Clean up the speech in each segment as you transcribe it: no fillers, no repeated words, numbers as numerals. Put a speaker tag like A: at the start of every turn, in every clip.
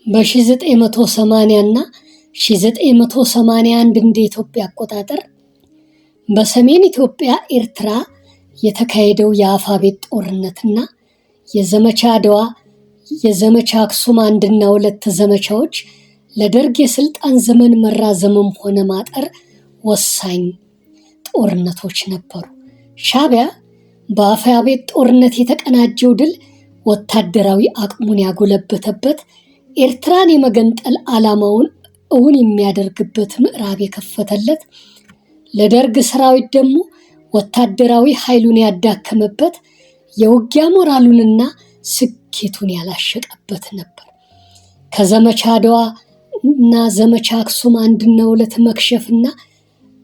A: በ1980 እና 1981 እንደ ኢትዮጵያ አቆጣጠር በሰሜን ኢትዮጵያ ኤርትራ የተካሄደው የአፋቤት ጦርነትና የዘመቻ አድዋ፣ የዘመቻ አክሱም 1 እና 2 ዘመቻዎች ለደርግ የስልጣን ዘመን መራዘምም ሆነ ማጠር ወሳኝ ጦርነቶች ነበሩ። ሻዕቢያ በአፋቤት ጦርነት የተቀናጀው ድል ወታደራዊ አቅሙን ያጎለበተበት፣ ኤርትራን የመገንጠል ዓላማውን እውን የሚያደርግበት ምዕራብ የከፈተለት፣ ለደርግ ሰራዊት ደግሞ ወታደራዊ ኃይሉን ያዳከመበት፣ የውጊያ ሞራሉንና ስኬቱን ያላሸቀበት ነበር። ከዘመቻ አድዋ እና ዘመቻ አክሱም 1 እና 2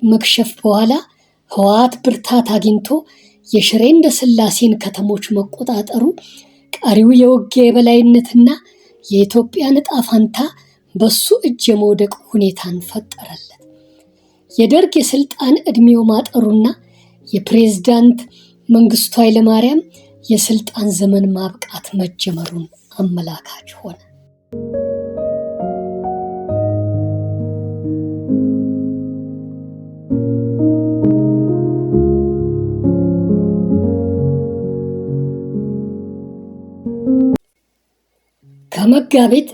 A: መክሸፍ በኋላ ህወሓት ብርታት አግኝቶ የሽሬ እንዳስላሴን ከተሞች መቆጣጠሩ ቀሪው የውጊያ የበላይነትና የኢትዮጵያ ዕጣ ፈንታ በሱ እጅ የመውደቅ ሁኔታን ፈጠረለት። የደርግ የስልጣን ዕድሜው ማጠሩና የፕሬዝዳንት መንግስቱ ኃይለማርያም የስልጣን ዘመን ማብቃት መጀመሩን አመላካች ሆነ። ከመጋቢት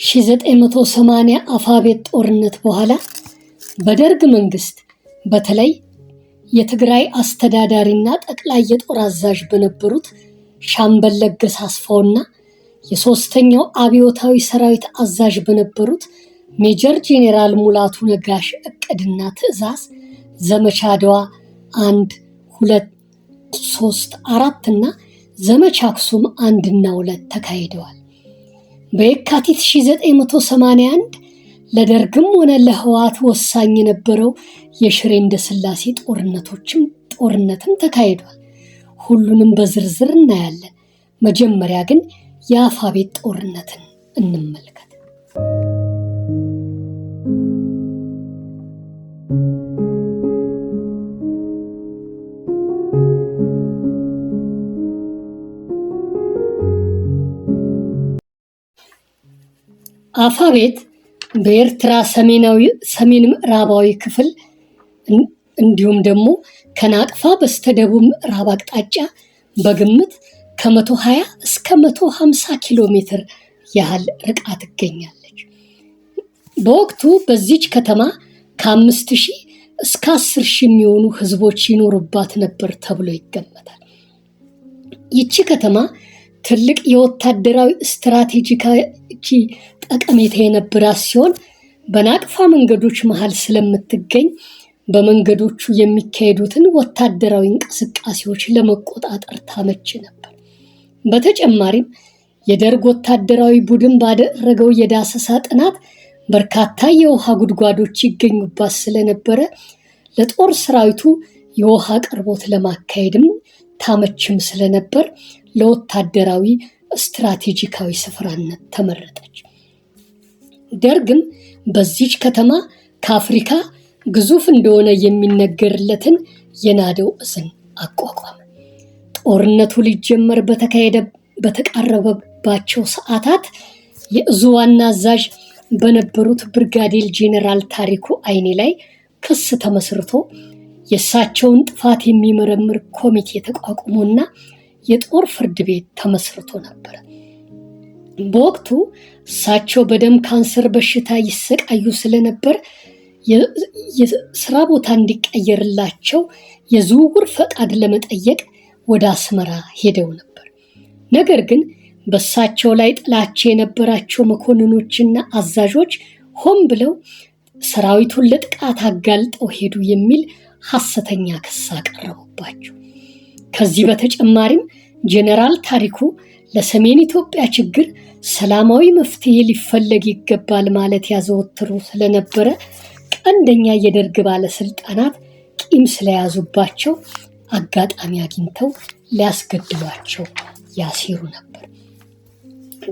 A: 1980 አፋቤት ጦርነት በኋላ በደርግ መንግስት በተለይ የትግራይ አስተዳዳሪና ጠቅላይ የጦር አዛዥ በነበሩት ሻምበል ለገሰ አስፋውና የሶስተኛው አብዮታዊ ሰራዊት አዛዥ በነበሩት ሜጀር ጄኔራል ሙላቱ ነጋሽ እቅድና ትዕዛዝ ዘመቻ አድዋ 1፣ 2፣ 3፣ 4 እና ዘመቻ አክሱም 1 እና 2 ተካሂደዋል። በየካቲት 1981 ለደርግም ሆነ ለህወሓት ወሳኝ የነበረው የሽሬ እንዳስላሴ ጦርነትም ተካሂዷል። ሁሉንም በዝርዝር እናያለን። መጀመሪያ ግን የአፋቤት ጦርነትን እንመልከት። አፋቤት በኤርትራ ሰሜን ምዕራባዊ ክፍል እንዲሁም ደግሞ ከናቅፋ በስተደቡብ ምዕራብ አቅጣጫ በግምት ከ120 እስከ 150 ኪሎ ሜትር ያህል ርቃ ትገኛለች። በወቅቱ በዚች ከተማ ከ5000 እስከ 10000 የሚሆኑ ህዝቦች ይኖሩባት ነበር ተብሎ ይገመታል። ይቺ ከተማ ትልቅ የወታደራዊ ስትራቴጂካዊ ጠቀሜታ የነበራት ሲሆን በናቅፋ መንገዶች መሃል ስለምትገኝ በመንገዶቹ የሚካሄዱትን ወታደራዊ እንቅስቃሴዎች ለመቆጣጠር ታመች ነበር። በተጨማሪም የደርግ ወታደራዊ ቡድን ባደረገው የዳሰሳ ጥናት በርካታ የውሃ ጉድጓዶች ይገኙባት ስለነበረ ለጦር ሰራዊቱ የውሃ አቅርቦት ለማካሄድም ታመችም ስለነበር ለወታደራዊ ስትራቴጂካዊ ስፍራነት ተመረጠች። ደርግም በዚች ከተማ ከአፍሪካ ግዙፍ እንደሆነ የሚነገርለትን የናደው እዝን አቋቋመ። ጦርነቱ ሊጀመር በተቃረበባቸው ሰዓታት የእዙ ዋና አዛዥ በነበሩት ብርጋዴር ጄኔራል ታሪኩ አይኔ ላይ ክስ ተመስርቶ የእሳቸውን ጥፋት የሚመረምር ኮሚቴ ተቋቁሞና የጦር ፍርድ ቤት ተመስርቶ ነበር። በወቅቱ እሳቸው በደም ካንሰር በሽታ ይሰቃዩ ስለነበር የስራ ቦታ እንዲቀየርላቸው የዝውውር ፈቃድ ለመጠየቅ ወደ አስመራ ሄደው ነበር። ነገር ግን በእሳቸው ላይ ጥላቻ የነበራቸው መኮንኖችና አዛዦች ሆን ብለው ሰራዊቱን ለጥቃት አጋልጠው ሄዱ የሚል ሐሰተኛ ክስ አቀረቡባቸው። ከዚህ በተጨማሪም ጄኔራል ታሪኩ ለሰሜን ኢትዮጵያ ችግር ሰላማዊ መፍትሄ ሊፈለግ ይገባል ማለት ያዘወትሩ ስለነበረ ቀንደኛ የደርግ ባለስልጣናት ቂም ስለያዙባቸው አጋጣሚ አግኝተው ሊያስገድሏቸው ያሲሩ ነበር።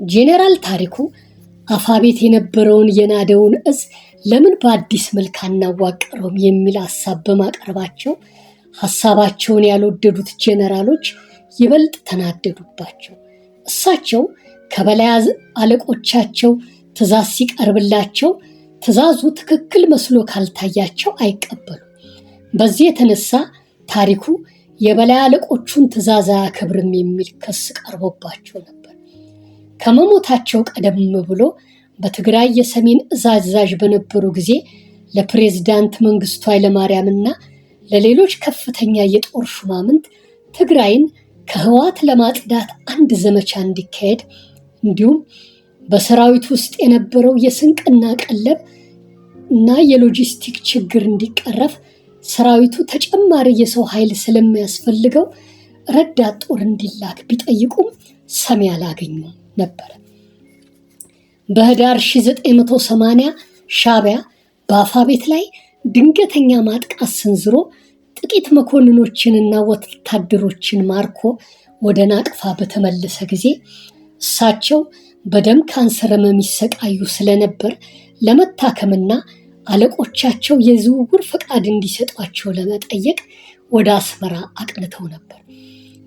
A: ጄኔራል ታሪኩ አፋቤት የነበረውን የናደውን እዝ ለምን በአዲስ መልክ አናዋቅረውም የሚል ሐሳብ በማቅረባቸው ሐሳባቸውን ያልወደዱት ጄኔራሎች ይበልጥ ተናደዱባቸው። እሳቸው ከበላይ አለቆቻቸው ትእዛዝ ሲቀርብላቸው ትእዛዙ ትክክል መስሎ ካልታያቸው አይቀበሉም። በዚህ የተነሳ ታሪኩ የበላይ አለቆቹን ትእዛዝ አያከብርም የሚል ክስ ቀርቦባቸው ነበር። ከመሞታቸው ቀደም ብሎ በትግራይ የሰሜን እዝ አዛዥ በነበሩ ጊዜ ለፕሬዝዳንት መንግስቱ ኃይለማርያምና ለሌሎች ከፍተኛ የጦር ሹማምንት ትግራይን ከህወሓት ለማጽዳት አንድ ዘመቻ እንዲካሄድ እንዲሁም በሰራዊት ውስጥ የነበረው የስንቅና ቀለብ እና የሎጂስቲክ ችግር እንዲቀረፍ ሰራዊቱ ተጨማሪ የሰው ኃይል ስለሚያስፈልገው ረዳት ጦር እንዲላክ ቢጠይቁም ሰሚ አላገኙም ነበር። በህዳር 1980 ሻዕቢያ በአፋቤት ላይ ድንገተኛ ማጥቃት ሰንዝሮ ጥቂት መኮንኖችንና ወታደሮችን ማርኮ ወደ ናቅፋ በተመለሰ ጊዜ እሳቸው በደም ካንሰር የሚሰቃዩ ስለነበር ለመታከምና አለቆቻቸው የዝውውር ፈቃድ እንዲሰጧቸው ለመጠየቅ ወደ አስመራ አቅንተው ነበር።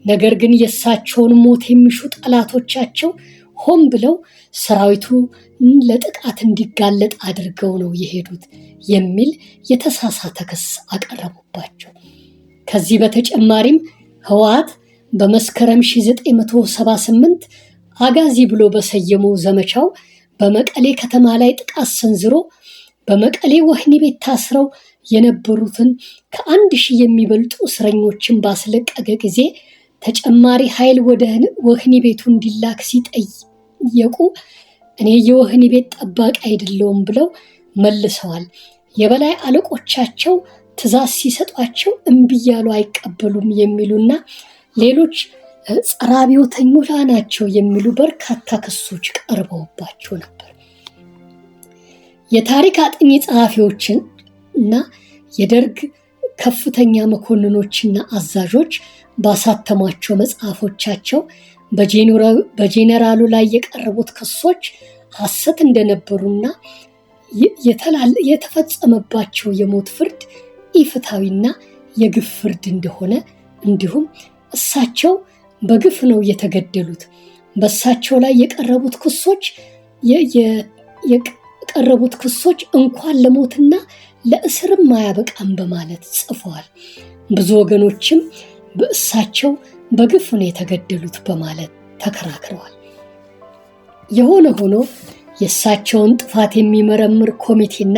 A: ነገር ግን የእሳቸውን ሞት የሚሹ ጠላቶቻቸው ሆን ብለው ሰራዊቱ ለጥቃት እንዲጋለጥ አድርገው ነው የሄዱት የሚል የተሳሳተ ክስ አቀረቡባቸው። ከዚህ በተጨማሪም ህወሓት በመስከረም 1978 አጋዚ ብሎ በሰየመው ዘመቻው በመቀሌ ከተማ ላይ ጥቃት ሰንዝሮ በመቀሌ ወህኒ ቤት ታስረው የነበሩትን ከ1000 የሚበልጡ እስረኞችን ባስለቀቀ ጊዜ ተጨማሪ ኃይል ወደ ወህኒ ቤቱ እንዲላክ ሲጠየቁ እኔ የወህኒ ቤት ጠባቂ አይደለሁም ብለው መልሰዋል። የበላይ አለቆቻቸው ትእዛዝ ሲሰጧቸው እምቢ ያሉ አይቀበሉም የሚሉና ሌሎች ጸረ አብዮተኞች ናቸው የሚሉ በርካታ ክሶች ቀርበውባቸው ነበር። የታሪክ አጥኚ ጸሐፊዎችን እና የደርግ ከፍተኛ መኮንኖችና አዛዦች ባሳተሟቸው መጽሐፎቻቸው በጄኔራሉ ላይ የቀረቡት ክሶች ሐሰት እንደነበሩና የተፈጸመባቸው የሞት ፍርድ ኢፍትሐዊና የግፍ ፍርድ እንደሆነ እንዲሁም እሳቸው በግፍ ነው የተገደሉት፣ በእሳቸው ላይ የቀረቡት ክሶች እንኳን ለሞትና ለእስርም አያበቃም በማለት ጽፈዋል። ብዙ ወገኖችም በእሳቸው በግፍ ነው የተገደሉት በማለት ተከራክረዋል። የሆነ ሆኖ የእሳቸውን ጥፋት የሚመረምር ኮሚቴና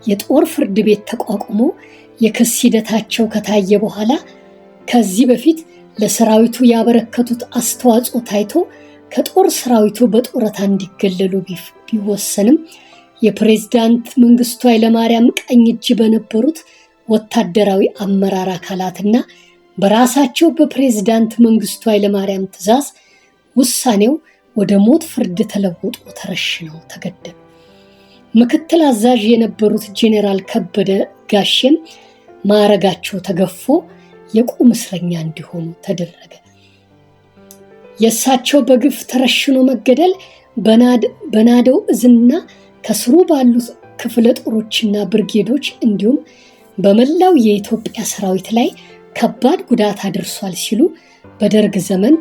A: የጦር ፍርድ ቤት ተቋቁሞ የክስ ሂደታቸው ከታየ በኋላ ከዚህ በፊት ለሰራዊቱ ያበረከቱት አስተዋጽኦ ታይቶ ከጦር ሰራዊቱ በጡረታ እንዲገለሉ ቢወሰንም የፕሬዝዳንት መንግስቱ ኃይለማርያም ቀኝ እጅ በነበሩት ወታደራዊ አመራር አካላትና በራሳቸው በፕሬዝዳንት መንግስቱ ኃይለማርያም ትእዛዝ ውሳኔው ወደ ሞት ፍርድ ተለውጦ ተረሽነው ተገደሉ። ምክትል አዛዥ የነበሩት ጄኔራል ከበደ ጋሼም ማዕረጋቸው ተገፎ የቁም እስረኛ እንዲሆኑ ተደረገ። የእሳቸው በግፍ ተረሽኖ መገደል በናደው እዝና ከስሩ ባሉት ክፍለ ጦሮችና ብርጌዶች እንዲሁም በመላው የኢትዮጵያ ሰራዊት ላይ ከባድ ጉዳት አድርሷል ሲሉ በደርግ ዘመን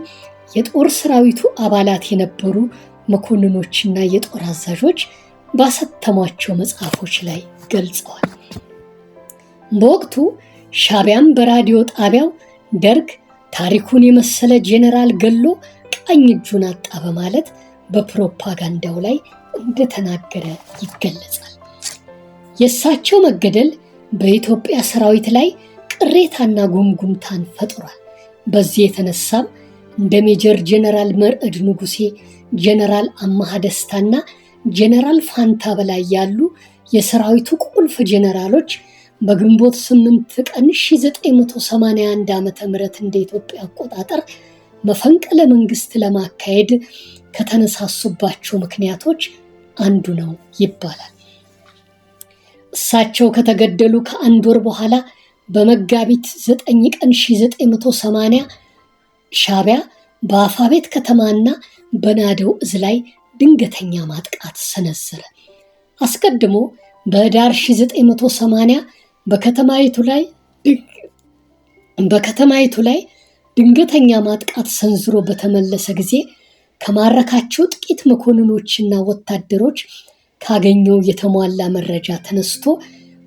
A: የጦር ሰራዊቱ አባላት የነበሩ መኮንኖችና የጦር አዛዦች ባሳተሟቸው መጽሐፎች ላይ ገልጸዋል። በወቅቱ ሻዕቢያም በራዲዮ ጣቢያው ደርግ ታሪኩን የመሰለ ጄኔራል ገሎ ቀኝ እጁን አጣ በማለት በፕሮፓጋንዳው ላይ እንደተናገረ ይገለጻል። የእሳቸው መገደል በኢትዮጵያ ሰራዊት ላይ ቅሬታና ጉምጉምታን ፈጥሯል። በዚህ የተነሳም እንደ ሜጀር ጄኔራል መርዕድ ንጉሴ፣ ጄኔራል አማሃ ደስታና ጄኔራል ፋንታ በላይ ያሉ የሰራዊቱ ቁልፍ ጄኔራሎች በግንቦት 8 ቀን 1981 ዓ.ም እንደ ኢትዮጵያ አቆጣጠር መፈንቅለ መንግስት ለማካሄድ ከተነሳሱባቸው ምክንያቶች አንዱ ነው ይባላል። እሳቸው ከተገደሉ ከአንድ ወር በኋላ በመጋቢት 9 ቀን 1980 ሻዕቢያ በአፋቤት ከተማና በናደው እዝ ላይ ድንገተኛ ማጥቃት ሰነዘረ። አስቀድሞ በህዳር 1980 በከተማይቱ ላይ ድንገተኛ ማጥቃት ሰንዝሮ በተመለሰ ጊዜ ከማረካቸው ጥቂት መኮንኖችና ወታደሮች ካገኘው የተሟላ መረጃ ተነስቶ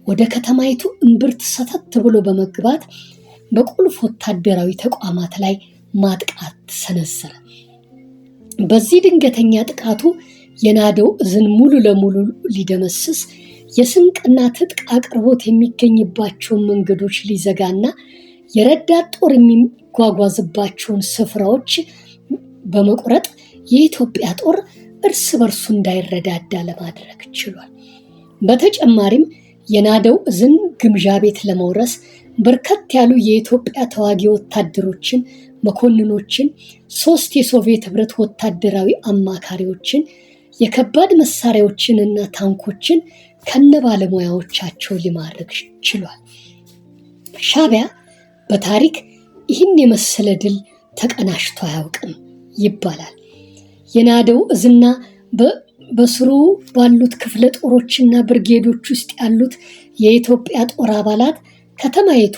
A: ወደ ከተማይቱ እምብርት ሰተት ብሎ በመግባት በቁልፍ ወታደራዊ ተቋማት ላይ ማጥቃት ሰነዘረ። በዚህ ድንገተኛ ጥቃቱ የናደው እዝን ሙሉ ለሙሉ ሊደመስስ፣ የስንቅና ትጥቅ አቅርቦት የሚገኝባቸውን መንገዶች ሊዘጋና የረዳት ጦር የሚጓጓዝባቸውን ስፍራዎች በመቁረጥ የኢትዮጵያ ጦር እርስ በርሱ እንዳይረዳዳ ለማድረግ ችሏል። በተጨማሪም የናደው እዝን ግምዣ ቤት ለመውረስ በርከት ያሉ የኢትዮጵያ ተዋጊ ወታደሮችን፣ መኮንኖችን፣ 3 የሶቪየት ህብረት ወታደራዊ አማካሪዎችን፣ የከባድ መሳሪያዎችንና ታንኮችን ከነባለሙያዎቻቸው ሊማርክ ችሏል። ሻዕቢያ በታሪክ ይህን የመሰለ ድል ተቀናጅቶ አያውቅም ይባላል። የናደው እዝና በስሩ ባሉት ክፍለ ጦሮችና ብርጌዶች ውስጥ ያሉት የኢትዮጵያ ጦር አባላት ከተማይቱ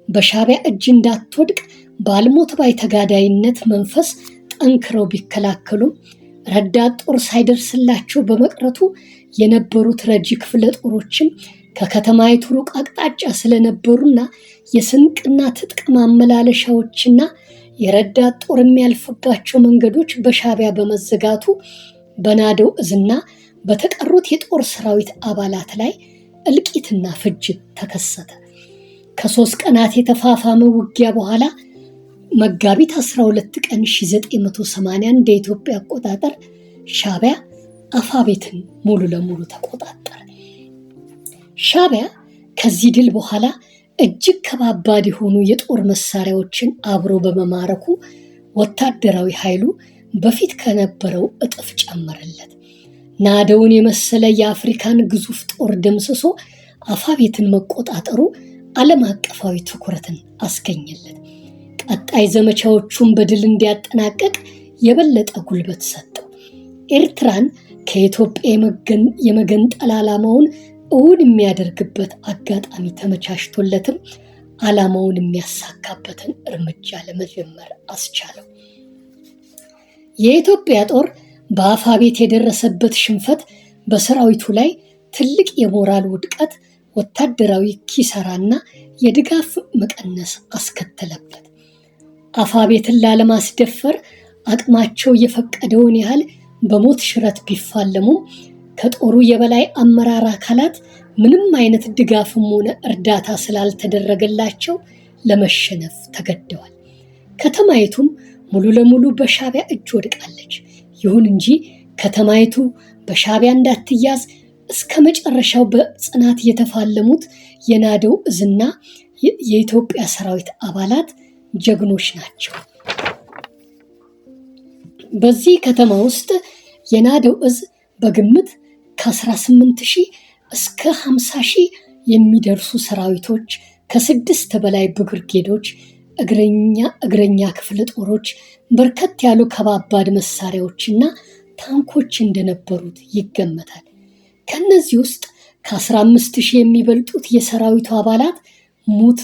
A: በሻዕቢያ እጅ እንዳትወድቅ ባልሞት ባይ ተጋዳይነት መንፈስ ጠንክረው ቢከላከሉም ረዳት ጦር ሳይደርስላቸው በመቅረቱ የነበሩት ረጂ ክፍለ ጦሮችም ከከተማይቱ ሩቅ አቅጣጫ ስለነበሩና የስንቅና ትጥቅ ማመላለሻዎችና የረዳት ጦር የሚያልፍባቸው መንገዶች በሻዕቢያ በመዘጋቱ በናደው እዝና በተቀሩት የጦር ሰራዊት አባላት ላይ እልቂትና ፍጅት ተከሰተ። ከ3 ቀናት የተፋፋመ ውጊያ በኋላ መጋቢት 12 ቀን 1980 እንደ ኢትዮጵያ አቆጣጠር ሻዕቢያ አፋቤትን ሙሉ ለሙሉ ተቆጣጠረ። ሻዕቢያ ከዚህ ድል በኋላ እጅግ ከባባድ የሆኑ የጦር መሳሪያዎችን አብሮ በመማረኩ ወታደራዊ ኃይሉ በፊት ከነበረው እጥፍ ጨመረለት። ናደውን የመሰለ የአፍሪካን ግዙፍ ጦር ደምስሶ አፋቤትን መቆጣጠሩ ዓለም አቀፋዊ ትኩረትን አስገኘለት። ቀጣይ ዘመቻዎቹን በድል እንዲያጠናቀቅ የበለጠ ጉልበት ሰጠው። ኤርትራን ከኢትዮጵያ የመገንጠል ዓላማውን እውን የሚያደርግበት አጋጣሚ ተመቻችቶለትም ዓላማውን የሚያሳካበትን እርምጃ ለመጀመር አስቻለው። የኢትዮጵያ ጦር በአፋቤት የደረሰበት ሽንፈት በሰራዊቱ ላይ ትልቅ የሞራል ውድቀት፣ ወታደራዊ ኪሳራና የድጋፍ መቀነስ አስከተለበት። አፋቤትን ላለማስደፈር አቅማቸው የፈቀደውን ያህል በሞት ሽረት ቢፋለሙም ከጦሩ የበላይ አመራር አካላት ምንም አይነት ድጋፍም ሆነ እርዳታ ስላልተደረገላቸው ለመሸነፍ ተገደዋል። ከተማይቱም ሙሉ ለሙሉ በሻዕቢያ እጅ ወድቃለች። ይሁን እንጂ ከተማይቱ በሻዕቢያ እንዳትያዝ እስከ መጨረሻው በጽናት የተፋለሙት የናደው እዝና የኢትዮጵያ ሰራዊት አባላት ጀግኖች ናቸው። በዚህ ከተማ ውስጥ የናደው እዝ በግምት ከ18,000 እስከ 50,000 የሚደርሱ ሰራዊቶች፣ ከ6 በላይ ብርጌዶች፣ እግረኛ ክፍለ ጦሮች፣ በርከት ያሉ ከባባድ መሳሪያዎችና ታንኮች እንደነበሩት ይገመታል። ከነዚህ ውስጥ ከ15,000 የሚበልጡት የሰራዊቱ አባላት ሙት፣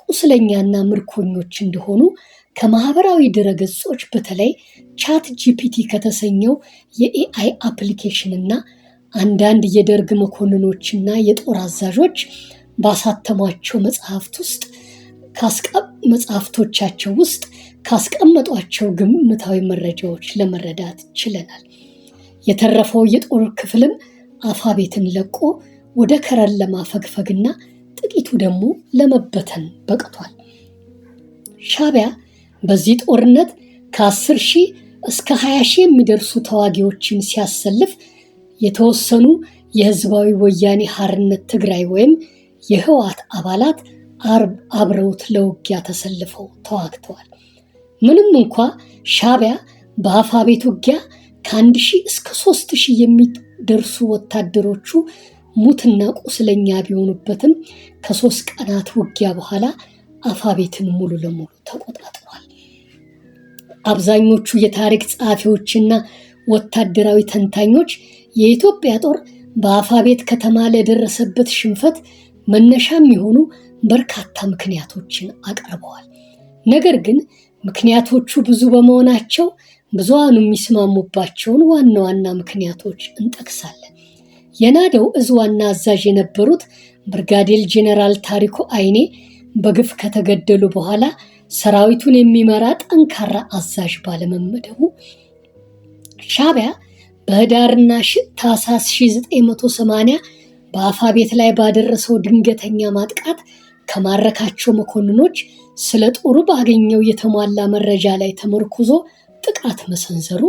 A: ቁስለኛና ምርኮኞች እንደሆኑ ከማህበራዊ ድረገጾች በተለይ ቻት ጂፒቲ ከተሰኘው የኤአይ አፕሊኬሽን እና አንዳንድ የደርግ መኮንኖችና የጦር አዛዦች ባሳተሟቸው መጽሐፍቶቻቸው ውስጥ ካስቀመጧቸው ግምታዊ መረጃዎች ለመረዳት ችለናል። የተረፈው የጦር ክፍልም አፋቤትን ለቆ ወደ ከረን ለማፈግፈግና ጥቂቱ ደግሞ ለመበተን በቅቷል። ሻዕቢያ በዚህ ጦርነት ከ10,000 እስከ 20,000 የሚደርሱ ተዋጊዎችን ሲያሰልፍ የተወሰኑ የህዝባዊ ወያኔ ሓርነት ትግራይ ወይም የህወሓት አባላት አብረውት ለውጊያ ተሰልፈው ተዋግተዋል። ምንም እንኳ ሻዕቢያ በአፋቤት ውጊያ ከ1,000 እስከ 3,000 የሚደርሱ ወታደሮቹ ሙትና ቁስለኛ ቢሆኑበትም ከ3 ቀናት ውጊያ በኋላ አፋቤትን ሙሉ ለሙሉ ተቆጣጥሯል። አብዛኞቹ የታሪክ ጸሐፊዎችና ወታደራዊ ተንታኞች የኢትዮጵያ ጦር በአፋቤት ከተማ ለደረሰበት ሽንፈት መነሻ የሚሆኑ በርካታ ምክንያቶችን አቅርበዋል። ነገር ግን ምክንያቶቹ ብዙ በመሆናቸው ብዙሃኑ የሚስማሙባቸውን ዋና ዋና ምክንያቶች እንጠቅሳለን። የናደው እዝ ዋና አዛዥ የነበሩት ብርጋዴር ጄኔራል ታሪኩ አይኔ በግፍ ከተገደሉ በኋላ ሰራዊቱን የሚመራ ጠንካራ አዛዥ ባለመመደቡ ሻዕቢያ በህዳርና ታኅሳስ 1980 በአፋቤት ላይ ባደረሰው ድንገተኛ ማጥቃት ከማረካቸው መኮንኖች ስለ ጦሩ ባገኘው የተሟላ መረጃ ላይ ተመርኩዞ ጥቃት መሰንዘሩ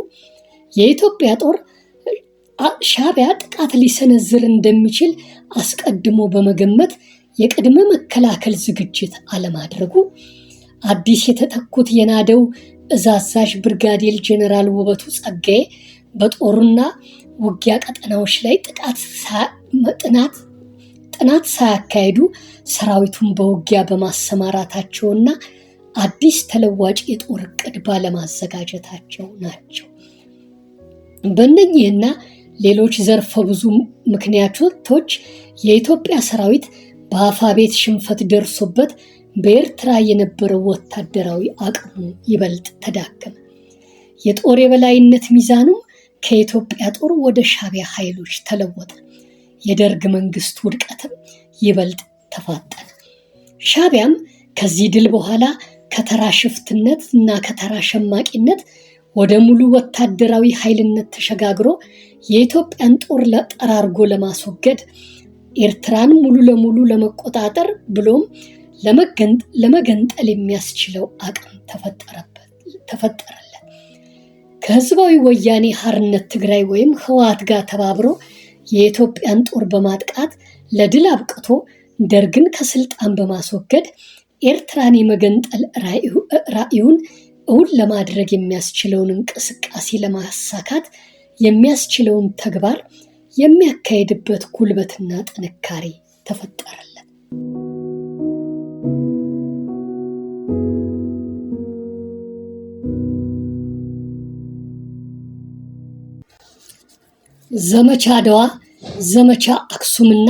A: የኢትዮጵያ ጦር ሻዕቢያ ጥቃት ሊሰነዝር እንደሚችል አስቀድሞ በመገመት የቅድመ መከላከል ዝግጅት አለማድረጉ አዲስ የተተኩት የናደው እዝ አዛዥ ብርጋዴር ጄኔራል ውበቱ ጸጋዬ በጦሩና ውጊያ ቀጠናዎች ላይ ጥናት ሳያካሂዱ ሰራዊቱን በውጊያ በማሰማራታቸውና አዲስ ተለዋጭ የጦር ዕቅድ ባለማዘጋጀታቸው ናቸው። በእነኚህና ሌሎች ዘርፈ ብዙ ምክንያቶች የኢትዮጵያ ሰራዊት በአፋቤት ሽንፈት ደርሶበት በኤርትራ የነበረው ወታደራዊ አቅሙ ይበልጥ ተዳከመ። የጦር የበላይነት ሚዛኑም ከኢትዮጵያ ጦር ወደ ሻዕቢያ ኃይሎች ተለወጠ። የደርግ መንግስት ውድቀትም ይበልጥ ተፋጠነ። ሻዕቢያም ከዚህ ድል በኋላ ከተራ ሽፍትነት እና ከተራ ሸማቂነት ወደ ሙሉ ወታደራዊ ኃይልነት ተሸጋግሮ የኢትዮጵያን ጦር ጠራርጎ ለማስወገድ ኤርትራን ሙሉ ለሙሉ ለመቆጣጠር ብሎም ለመገንጠል የሚያስችለው አቅም ተፈጠረለት። ከህዝባዊ ወያኔ ሓርነት ትግራይ ወይም ህወሓት ጋር ተባብሮ የኢትዮጵያን ጦር በማጥቃት ለድል አብቅቶ ደርግን ከስልጣን በማስወገድ ኤርትራን የመገንጠል ራዕዩን እውን ለማድረግ የሚያስችለውን እንቅስቃሴ ለማሳካት የሚያስችለውን ተግባር የሚያካሄድበት ጉልበትና ጥንካሬ ተፈጠረለት። ዘመቻ አድዋ፣ ዘመቻ አክሱምና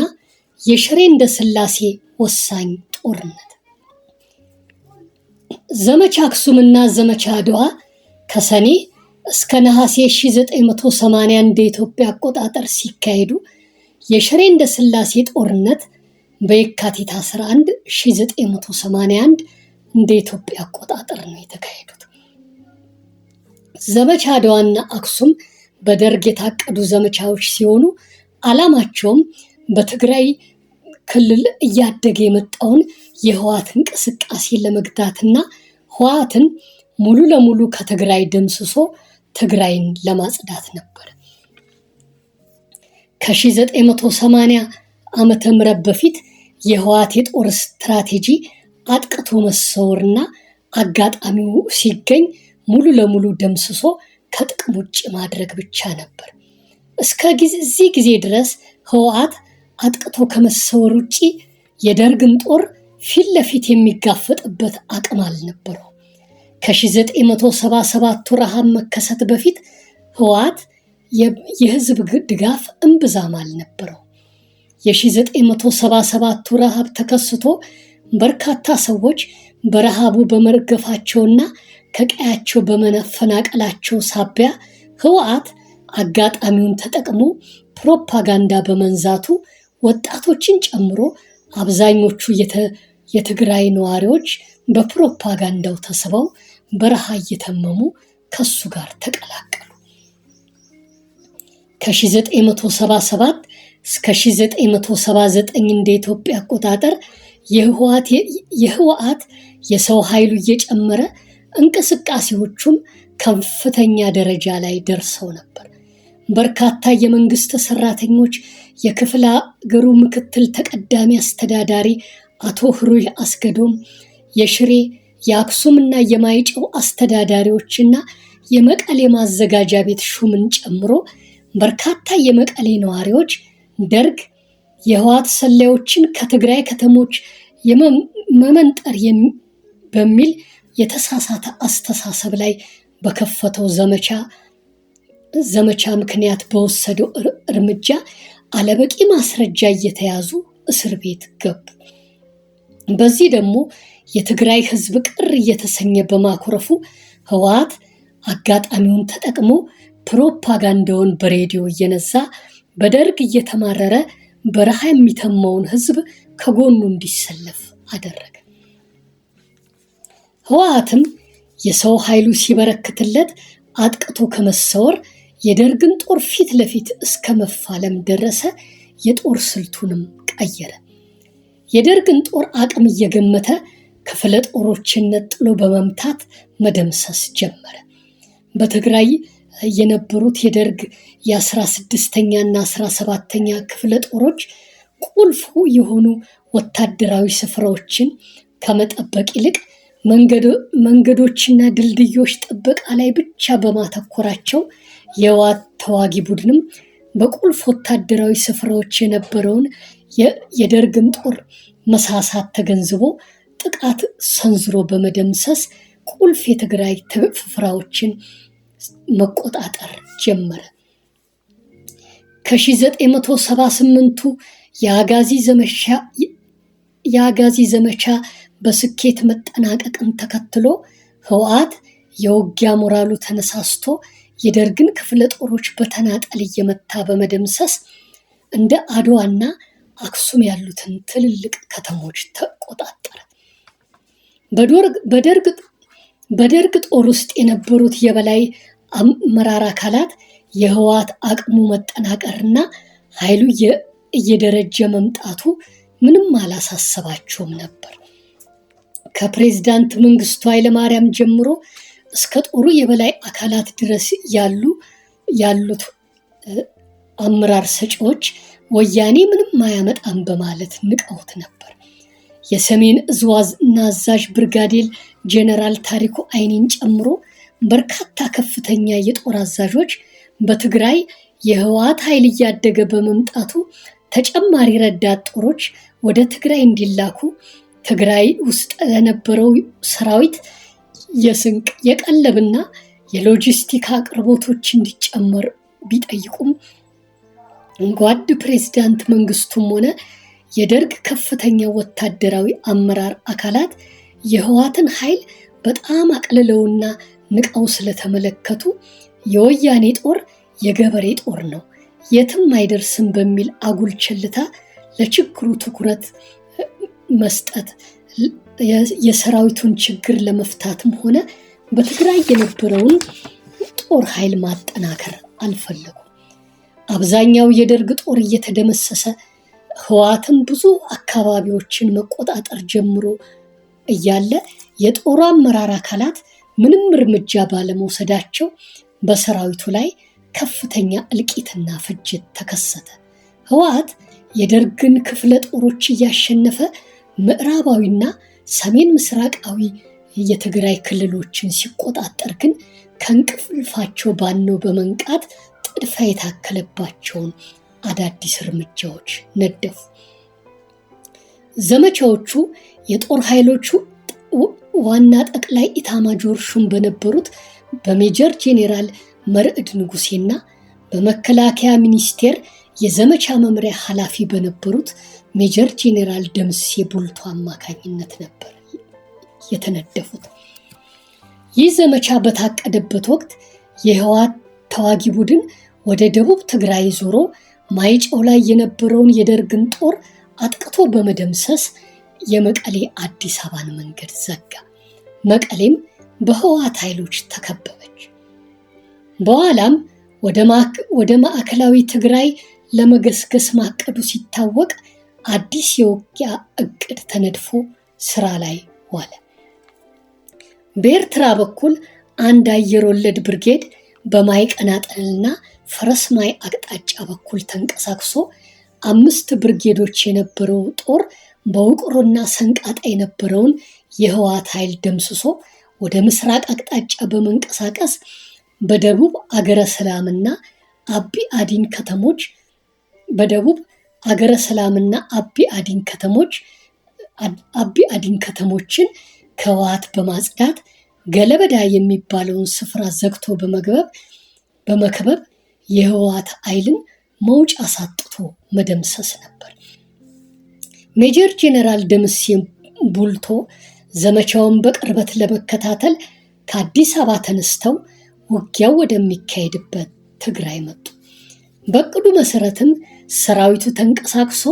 A: የሽሬ እንዳስላሴ ወሳኝ ጦርነት። ዘመቻ አክሱምና ዘመቻ አድዋ ከሰኔ እስከ ነሐሴ 1980 እንደ ኢትዮጵያ አቆጣጠር ሲካሄዱ የሽሬ እንዳስላሴ ጦርነት በየካቲት 11 1981 እንደ ኢትዮጵያ አቆጣጠር ነው የተካሄዱት። ዘመቻ አድዋና አክሱም በደርግ የታቀዱ ዘመቻዎች ሲሆኑ ዓላማቸውም በትግራይ ክልል እያደገ የመጣውን የህወሓት እንቅስቃሴ ለመግታትና ህወሓትን ሙሉ ለሙሉ ከትግራይ ደምስሶ ትግራይን ለማጽዳት ነበር። ከ1980 ዓመተ ምህረት በፊት የህወሓት የጦር ስትራቴጂ አጥቅቶ መሰወርና አጋጣሚው ሲገኝ ሙሉ ለሙሉ ደምስሶ ከጥቅም ውጭ ማድረግ ብቻ ነበር። እስከዚህ ጊዜ ድረስ ህወሓት አጥቅቶ ከመሰወር ውጭ የደርግን ጦር ፊት ለፊት የሚጋፈጥበት አቅም አልነበረው። ከ1977 ረሃብ መከሰት በፊት ህወሓት የህዝብ ድጋፍ እምብዛም አልነበረው። የ1977 ረሃብ ተከስቶ በርካታ ሰዎች በረሃቡ በመርገፋቸውና ከቀያቸው በመፈናቀላቸው ሳቢያ ህወሓት አጋጣሚውን ተጠቅሞ ፕሮፓጋንዳ በመንዛቱ ወጣቶችን ጨምሮ አብዛኞቹ የትግራይ ነዋሪዎች በፕሮፓጋንዳው ተስበው በረሃ እየተመሙ ከሱ ጋር ተቀላቀሉ። ከ1977 እስከ 1979 እንደ ኢትዮጵያ አቆጣጠር የህወሓት የሰው ኃይሉ እየጨመረ እንቅስቃሴዎቹም ከፍተኛ ደረጃ ላይ ደርሰው ነበር። በርካታ የመንግስት ሰራተኞች የክፍለ ሀገሩ ምክትል ተቀዳሚ አስተዳዳሪ አቶ ህሩይ አስገዶም፣ የሽሬ የአክሱምና የማይጨው አስተዳዳሪዎችና የመቀሌ ማዘጋጃ ቤት ሹምን ጨምሮ በርካታ የመቀሌ ነዋሪዎች ደርግ የህወሓት ሰላዮችን ከትግራይ ከተሞች የመመንጠር በሚል የተሳሳተ አስተሳሰብ ላይ በከፈተው ዘመቻ ምክንያት በወሰደው እርምጃ አለበቂ ማስረጃ እየተያዙ እስር ቤት ገቡ። በዚህ ደግሞ የትግራይ ህዝብ ቅር እየተሰኘ በማኩረፉ ህወሓት አጋጣሚውን ተጠቅሞ ፕሮፓጋንዳውን በሬዲዮ እየነዛ በደርግ እየተማረረ በረሃ የሚተማውን ህዝብ ከጎኑ እንዲሰለፍ አደረገ። ህወሓትም የሰው ኃይሉ ሲበረክትለት አጥቅቶ ከመሰወር የደርግን ጦር ፊት ለፊት እስከ መፋለም ደረሰ። የጦር ስልቱንም ቀየረ። የደርግን ጦር አቅም እየገመተ ክፍለ ጦሮችን ነጥሎ በመምታት መደምሰስ ጀመረ። በትግራይ የነበሩት የደርግ የ16ኛና 17ኛ ክፍለ ጦሮች ቁልፍ የሆኑ ወታደራዊ ስፍራዎችን ከመጠበቅ ይልቅ መንገዶችና ድልድዮች ጥበቃ ላይ ብቻ በማተኮራቸው የህወሓት ተዋጊ ቡድንም በቁልፍ ወታደራዊ ስፍራዎች የነበረውን የደርግን ጦር መሳሳት ተገንዝቦ ጥቃት ሰንዝሮ በመደምሰስ ቁልፍ የትግራይ ስፍራዎችን መቆጣጠር ጀመረ። ከ1978ቱ የአጋዚ ዘመቻ በስኬት መጠናቀቅን ተከትሎ ህወሓት የውጊያ ሞራሉ ተነሳስቶ የደርግን ክፍለ ጦሮች በተናጠል እየመታ በመደምሰስ እንደ አድዋና አክሱም ያሉትን ትልልቅ ከተሞች ተቆጣጠረ። በደርግ ጦር ውስጥ የነበሩት የበላይ አመራር አካላት የህወሓት አቅሙ መጠናቀርና ኃይሉ እየደረጀ መምጣቱ ምንም አላሳሰባቸውም ነበር። ከፕሬዝዳንት መንግስቱ ኃይለማርያም ጀምሮ እስከ ጦሩ የበላይ አካላት ድረስ ያሉት አመራር ሰጪዎች ወያኔ ምንም አያመጣም በማለት ንቀውት ነበር። የሰሜን እዝ ዋና አዛዥ ብርጋዴር ጄኔራል ታሪኩ አይኔን ጨምሮ በርካታ ከፍተኛ የጦር አዛዦች በትግራይ የህወሓት ኃይል እያደገ በመምጣቱ ተጨማሪ ረዳት ጦሮች ወደ ትግራይ እንዲላኩ ትግራይ ውስጥ ለነበረው ሰራዊት የስንቅ የቀለብና የሎጂስቲክ አቅርቦቶች እንዲጨመር ቢጠይቁም ጓድ ፕሬዝዳንት መንግስቱም ሆነ የደርግ ከፍተኛ ወታደራዊ አመራር አካላት የህወሓትን ኃይል በጣም አቅልለውና ንቀው ስለተመለከቱ የወያኔ ጦር የገበሬ ጦር ነው፣ የትም አይደርስም በሚል አጉል ቸልታ ለችግሩ ትኩረት መስጠት የሰራዊቱን ችግር ለመፍታትም ሆነ በትግራይ የነበረውን ጦር ኃይል ማጠናከር አልፈለጉም። አብዛኛው የደርግ ጦር እየተደመሰሰ ህወሓትም ብዙ አካባቢዎችን መቆጣጠር ጀምሮ እያለ የጦሩ አመራር አካላት ምንም እርምጃ ባለመውሰዳቸው በሰራዊቱ ላይ ከፍተኛ እልቂትና ፍጅት ተከሰተ። ህወሓት የደርግን ክፍለ ጦሮች እያሸነፈ ምዕራባዊና ሰሜን ምስራቃዊ የትግራይ ክልሎችን ሲቆጣጠር ግን ከእንቅልፋቸው ባነው በመንቃት ጥድፋ የታከለባቸውን አዳዲስ እርምጃዎች ነደፉ። ዘመቻዎቹ የጦር ኃይሎቹ ዋና ጠቅላይ ኢታማጆር ሹም በነበሩት በሜጀር ጄኔራል መርዕድ ንጉሴና በመከላከያ ሚኒስቴር የዘመቻ መምሪያ ኃላፊ በነበሩት ሜጀር ጄኔራል ደምሴ ቡልቶ አማካኝነት ነበር የተነደፉት። ይህ ዘመቻ በታቀደበት ወቅት የህወሓት ተዋጊ ቡድን ወደ ደቡብ ትግራይ ዞሮ ማይጨው ላይ የነበረውን የደርግን ጦር አጥቅቶ በመደምሰስ የመቀሌ አዲስ አበባን መንገድ ዘጋ። መቀሌም በህወሓት ኃይሎች ተከበበች። በኋላም ወደ ማዕከላዊ ትግራይ ለመገስገስ ማቀዱ ሲታወቅ አዲስ የውጊያ እቅድ ተነድፎ ስራ ላይ ዋለ። በኤርትራ በኩል አንድ አየር ወለድ ብርጌድ በማይቀናጠልና ፈረስማይ አቅጣጫ በኩል ተንቀሳቅሶ 5 ብርጌዶች የነበረው ጦር በውቅሮና ሰንቃጣ የነበረውን የህወሓት ኃይል ደምስሶ ወደ ምስራቅ አቅጣጫ በመንቀሳቀስ በደቡብ አገረ ሰላምና አቢ አዲን ከተሞችን ከህወሓት በማጽዳት ገለበዳ የሚባለውን ስፍራ ዘግቶ በመክበብ የህወሓት ኃይልን መውጫ አሳጥቶ መደምሰስ ነበር። ሜጀር ጄኔራል ደምሴ ቡልቶ ዘመቻውን በቅርበት ለመከታተል ከአዲስ አበባ ተነስተው ውጊያው ወደሚካሄድበት ትግራይ መጡ። በእቅዱ መሰረትም ሰራዊቱ ተንቀሳቅሶ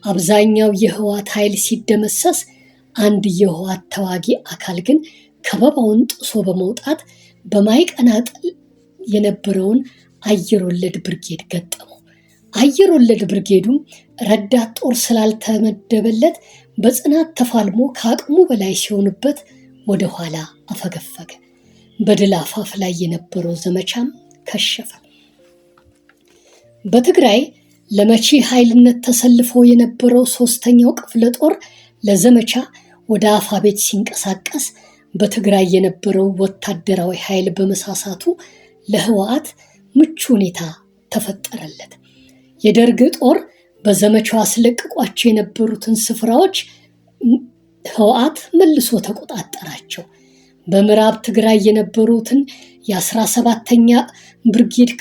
A: አብዛኛው የህወሓት ኃይል ሲደመሰስ፣ አንድ የህወሓት ተዋጊ አካል ግን ከበባውን ጥሶ በመውጣት በማይቀናጠል የነበረውን አየር ወለድ ብርጌድ ገጠመው። አየር ወለድ ብርጌዱም ረዳት ጦር ስላልተመደበለት በጽናት ተፋልሞ ከአቅሙ በላይ ሲሆንበት ወደ ኋላ አፈገፈገ። በድል አፋፍ ላይ የነበረው ዘመቻም ከሸፈ። በትግራይ ለመቺ ኃይልነት ተሰልፎ የነበረው 3ኛው ክፍለ ጦር ለዘመቻ ወደ አፋቤት ሲንቀሳቀስ በትግራይ የነበረው ወታደራዊ ኃይል በመሳሳቱ ለህወሓት ምቹ ሁኔታ ተፈጠረለት። የደርግ ጦር በዘመቻው አስለቅቋቸው የነበሩትን ስፍራዎች ህወሓት መልሶ ተቆጣጠራቸው። በምዕራብ ትግራይ የነበሩትን የ17ኛ ብርጌድ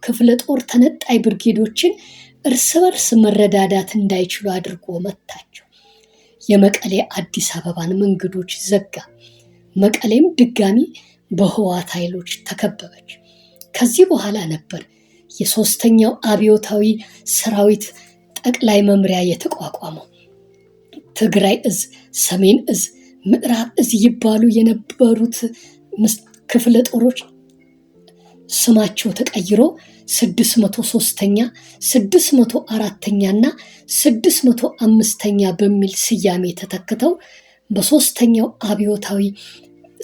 A: ክፍለ ጦር ተነጣይ ብርጌዶችን እርስ በርስ መረዳዳት እንዳይችሉ አድርጎ መታቸው። የመቀሌ አዲስ አበባን መንገዶች ዘጋ። መቀሌም ድጋሚ በህወሓት ኃይሎች ተከበበች። ከዚህ በኋላ ነበር የ3ኛው አብዮታዊ ሰራዊት ጠቅላይ መምሪያ የተቋቋመው። ትግራይ እዝ፣ ሰሜን እዝ፣ ምዕራብ እዝ ይባሉ የነበሩት ክፍለ ጦሮች ስማቸው ተቀይሮ 603ኛ፣ 604ኛ እና 605ኛ በሚል ስያሜ ተተክተው በ3ኛው አብዮታዊ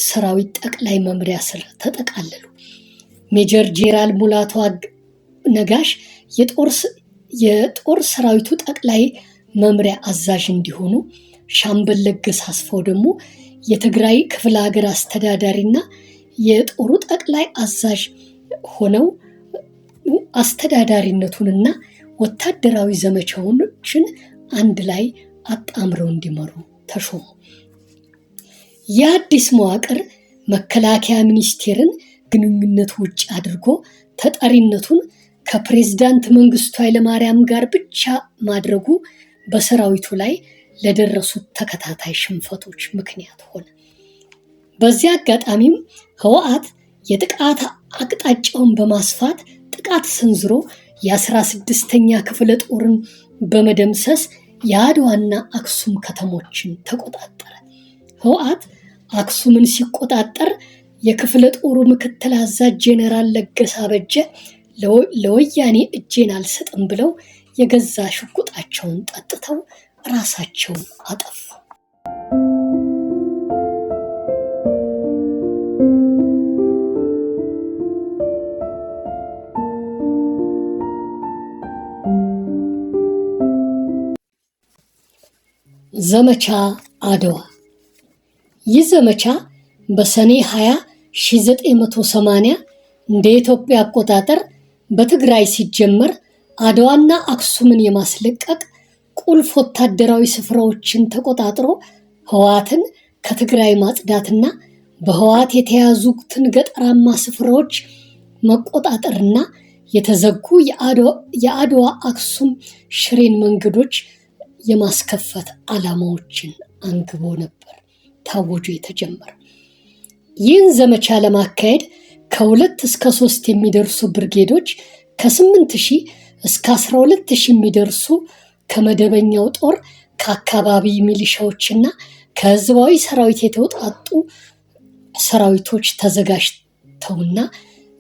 A: ሰራዊት ጠቅላይ መምሪያ ስር ተጠቃለሉ። ሜጀር ጄኔራል ሙላቱ ነጋሽ የጦር ሰራዊቱ ጠቅላይ መምሪያ አዛዥ እንዲሆኑ፣ ሻምበል ለገሰ አስፋው ደግሞ የትግራይ ክፍለ ሀገር አስተዳዳሪና የጦሩ ጠቅላይ አዛዥ ሆነው አስተዳዳሪነቱንና ወታደራዊ ዘመቻዎችን አንድ ላይ አጣምረው እንዲመሩ ተሾሙ። የአዲስ መዋቅር መከላከያ ሚኒስቴርን ግንኙነት ውጭ አድርጎ ተጠሪነቱን ከፕሬዝዳንት መንግስቱ ኃይለማርያም ጋር ብቻ ማድረጉ በሰራዊቱ ላይ ለደረሱት ተከታታይ ሽንፈቶች ምክንያት ሆነ። በዚህ አጋጣሚም ህወሓት የጥቃት አቅጣጫውን በማስፋት ጥቃት ሰንዝሮ የ16ኛ ክፍለ ጦርን በመደምሰስ የአድዋና አክሱም ከተሞችን ተቆጣጠረ። ህወሓት አክሱምን ሲቆጣጠር የክፍለ ጦሩ ምክትል አዛዥ ጄኔራል ለገሰ አበጀ ለወያኔ እጄን አልሰጥም ብለው የገዛ ሽጉጣቸውን ጠጥተው ራሳቸውን አጠፉ። ዘመቻ አድዋ። ይህ ዘመቻ በሰኔ 20 1980 እንደ ኢትዮጵያ አቆጣጠር በትግራይ ሲጀመር አድዋና አክሱምን የማስለቀቅ ቁልፍ ወታደራዊ ስፍራዎችን ተቆጣጥሮ ህወሓትን ከትግራይ ማጽዳትና በህወሓት የተያዙትን ገጠራማ ስፍራዎች መቆጣጠርና የተዘጉ የአድዋ አክሱም ሽሬን መንገዶች የማስከፈት ዓላማዎችን አንግቦ ነበር ታወጁ የተጀመረው። ይህን ዘመቻ ለማካሄድ ከ2 እስከ 3 የሚደርሱ ብርጌዶች፣ ከ8,000 እስከ 12,000 የሚደርሱ ከመደበኛው ጦር፣ ከአካባቢ ሚሊሻዎችና ከህዝባዊ ሰራዊት የተውጣጡ ሰራዊቶች ተዘጋጅተውና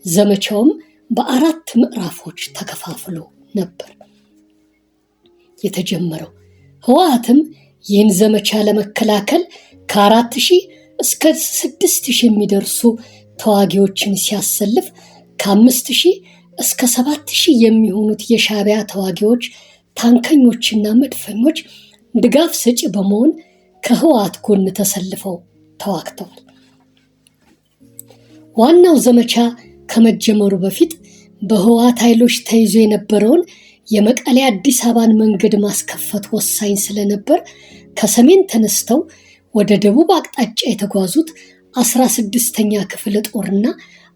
A: ዘመቻውም በ4 ምዕራፎች ተከፋፍሎ ነበር የተጀመረው። ህወሓትም ይህን ዘመቻ ለመከላከል ከ4,000 እስከ 6,000 የሚደርሱ ተዋጊዎችን ሲያሰልፍ ከ5,000 እስከ 7,000 የሚሆኑት የሻዕቢያ ተዋጊዎች፣ ታንከኞችና መድፈኞች ድጋፍ ሰጪ በመሆን ከህወሓት ጎን ተሰልፈው ተዋግተዋል። ዋናው ዘመቻ ከመጀመሩ በፊት በህወሓት ኃይሎች ተይዞ የነበረውን የመቀሌ አዲስ አበባን መንገድ ማስከፈት ወሳኝ ስለነበር ከሰሜን ተነስተው ወደ ደቡብ አቅጣጫ የተጓዙት 16ኛ ክፍለ ጦርና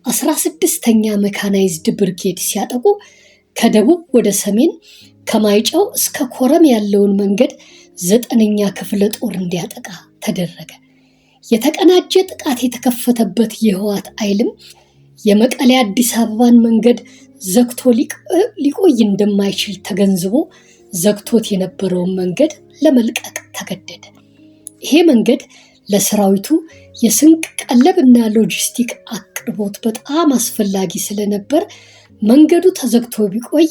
A: 16ኛ መካናይዝድ ብርጌድ ሲያጠቁ፣ ከደቡብ ወደ ሰሜን ከማይጨው እስከ ኮረም ያለውን መንገድ 9ኛ ክፍለ ጦር እንዲያጠቃ ተደረገ። የተቀናጀ ጥቃት የተከፈተበት የህወሓት ኃይልም የመቀሌ አዲስ አበባን መንገድ ዘግቶ ሊቆይ እንደማይችል ተገንዝቦ ዘግቶት የነበረውን መንገድ ለመልቀቅ ተገደደ። ይሄ መንገድ ለሰራዊቱ የስንቅ ቀለብና ሎጂስቲክ አቅርቦት በጣም አስፈላጊ ስለነበር መንገዱ ተዘግቶ ቢቆይ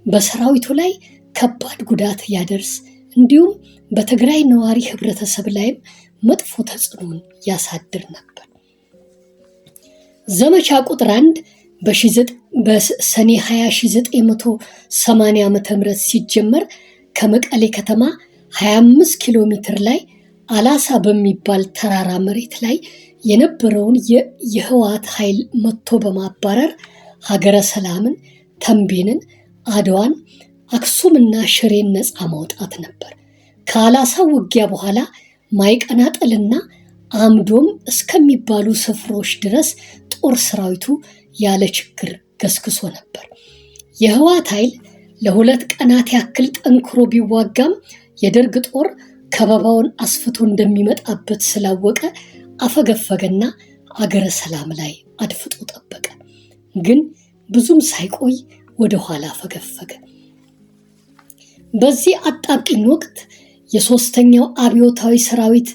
A: በሰራዊቱ ላይ ከባድ ጉዳት ያደርስ እንዲሁም በትግራይ ነዋሪ ህብረተሰብ ላይም መጥፎ ተጽዕኖን ያሳድር ነበር። ዘመቻ ቁጥር 1 በሰኔ 20 1980 ዓ.ም ሲጀመር ከመቀሌ ከተማ 25 ኪሎ ሜትር ላይ አላሳ በሚባል ተራራ መሬት ላይ የነበረውን የህወሓት ኃይል መጥቶ በማባረር ሀገረ ሰላምን፣ ተንቤንን፣ አድዋን፣ አክሱምና ሽሬን ነፃ ማውጣት ነበር። ከአላሳው ውጊያ በኋላ ማይቀናጠልና አምዶም እስከሚባሉ ስፍራዎች ድረስ ጦር ሰራዊቱ ያለ ችግር ገስግሶ ነበር። የህወሓት ኃይል ለ2 ቀናት ያክል ጠንክሮ ቢዋጋም የደርግ ጦር ከበባውን አስፍቶ እንደሚመጣበት ስላወቀ አፈገፈገና አገረ ሰላም ላይ አድፍጦ ጠበቀ። ግን ብዙም ሳይቆይ ወደ ኋላ አፈገፈገ። በዚህ አጣብቂኝ ወቅት የሶስተኛው አብዮታዊ ሰራዊት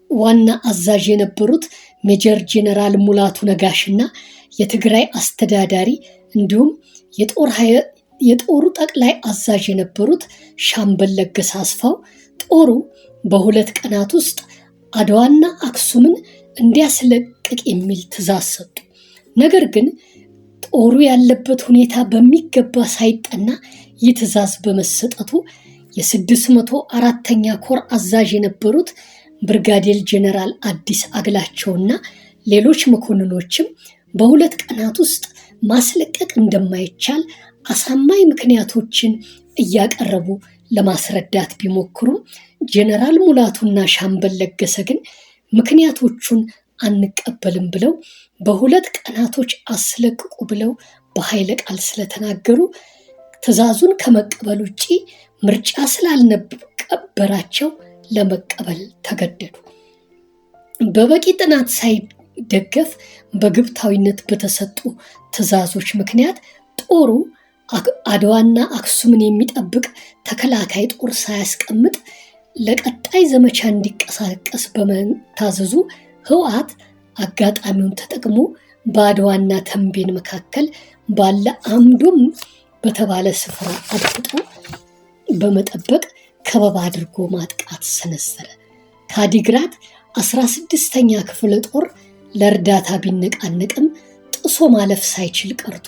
A: ዋና አዛዥ የነበሩት ሜጀር ጄኔራል ሙላቱ ነጋሽና የትግራይ አስተዳዳሪ እንዲሁም የጦሩ ጠቅላይ አዛዥ የነበሩት ሻምበል ለገሰ አስፋው ጦሩ በ2 ቀናት ውስጥ አድዋና አክሱምን እንዲያስለቅቅ የሚል ትዕዛዝ ሰጡ። ነገር ግን ጦሩ ያለበት ሁኔታ በሚገባ ሳይጠና ይህ ትዕዛዝ በመሰጠቱ የ604ኛ ኮር አዛዥ የነበሩት ብርጋዴር ጄኔራል አዲስ አግላቸውና ሌሎች መኮንኖችም በ2 ቀናት ውስጥ ማስለቀቅ እንደማይቻል አሳማኝ ምክንያቶችን እያቀረቡ ለማስረዳት ቢሞክሩም ጄኔራል ሙላቱና ሻምበል ለገሰ ግን ምክንያቶቹን አንቀበልም ብለው በ2 ቀናቶች አስለቅቁ ብለው በኃይለ ቃል ስለተናገሩ ትዕዛዙን ከመቀበል ውጪ ምርጫ ስላልነበራቸው ለመቀበል ተገደዱ። በበቂ ጥናት ሳይደገፍ በግብታዊነት በተሰጡ ትዕዛዞች ምክንያት ጦሩ አድዋና አክሱምን የሚጠብቅ ተከላካይ ጦር ሳያስቀምጥ ለቀጣይ ዘመቻ እንዲቀሳቀስ በመታዘዙ ህወሓት አጋጣሚውን ተጠቅሞ በአድዋና ተንቤን መካከል ባለ አምዶም በተባለ ስፍራ አድፍጦ በመጠበቅ ከበባ አድርጎ ማጥቃት ሰነዘረ። ከአዲግራት 16ኛ ክፍለ ጦር ለእርዳታ ቢነቃነቅም ጥሶ ማለፍ ሳይችል ቀርቶ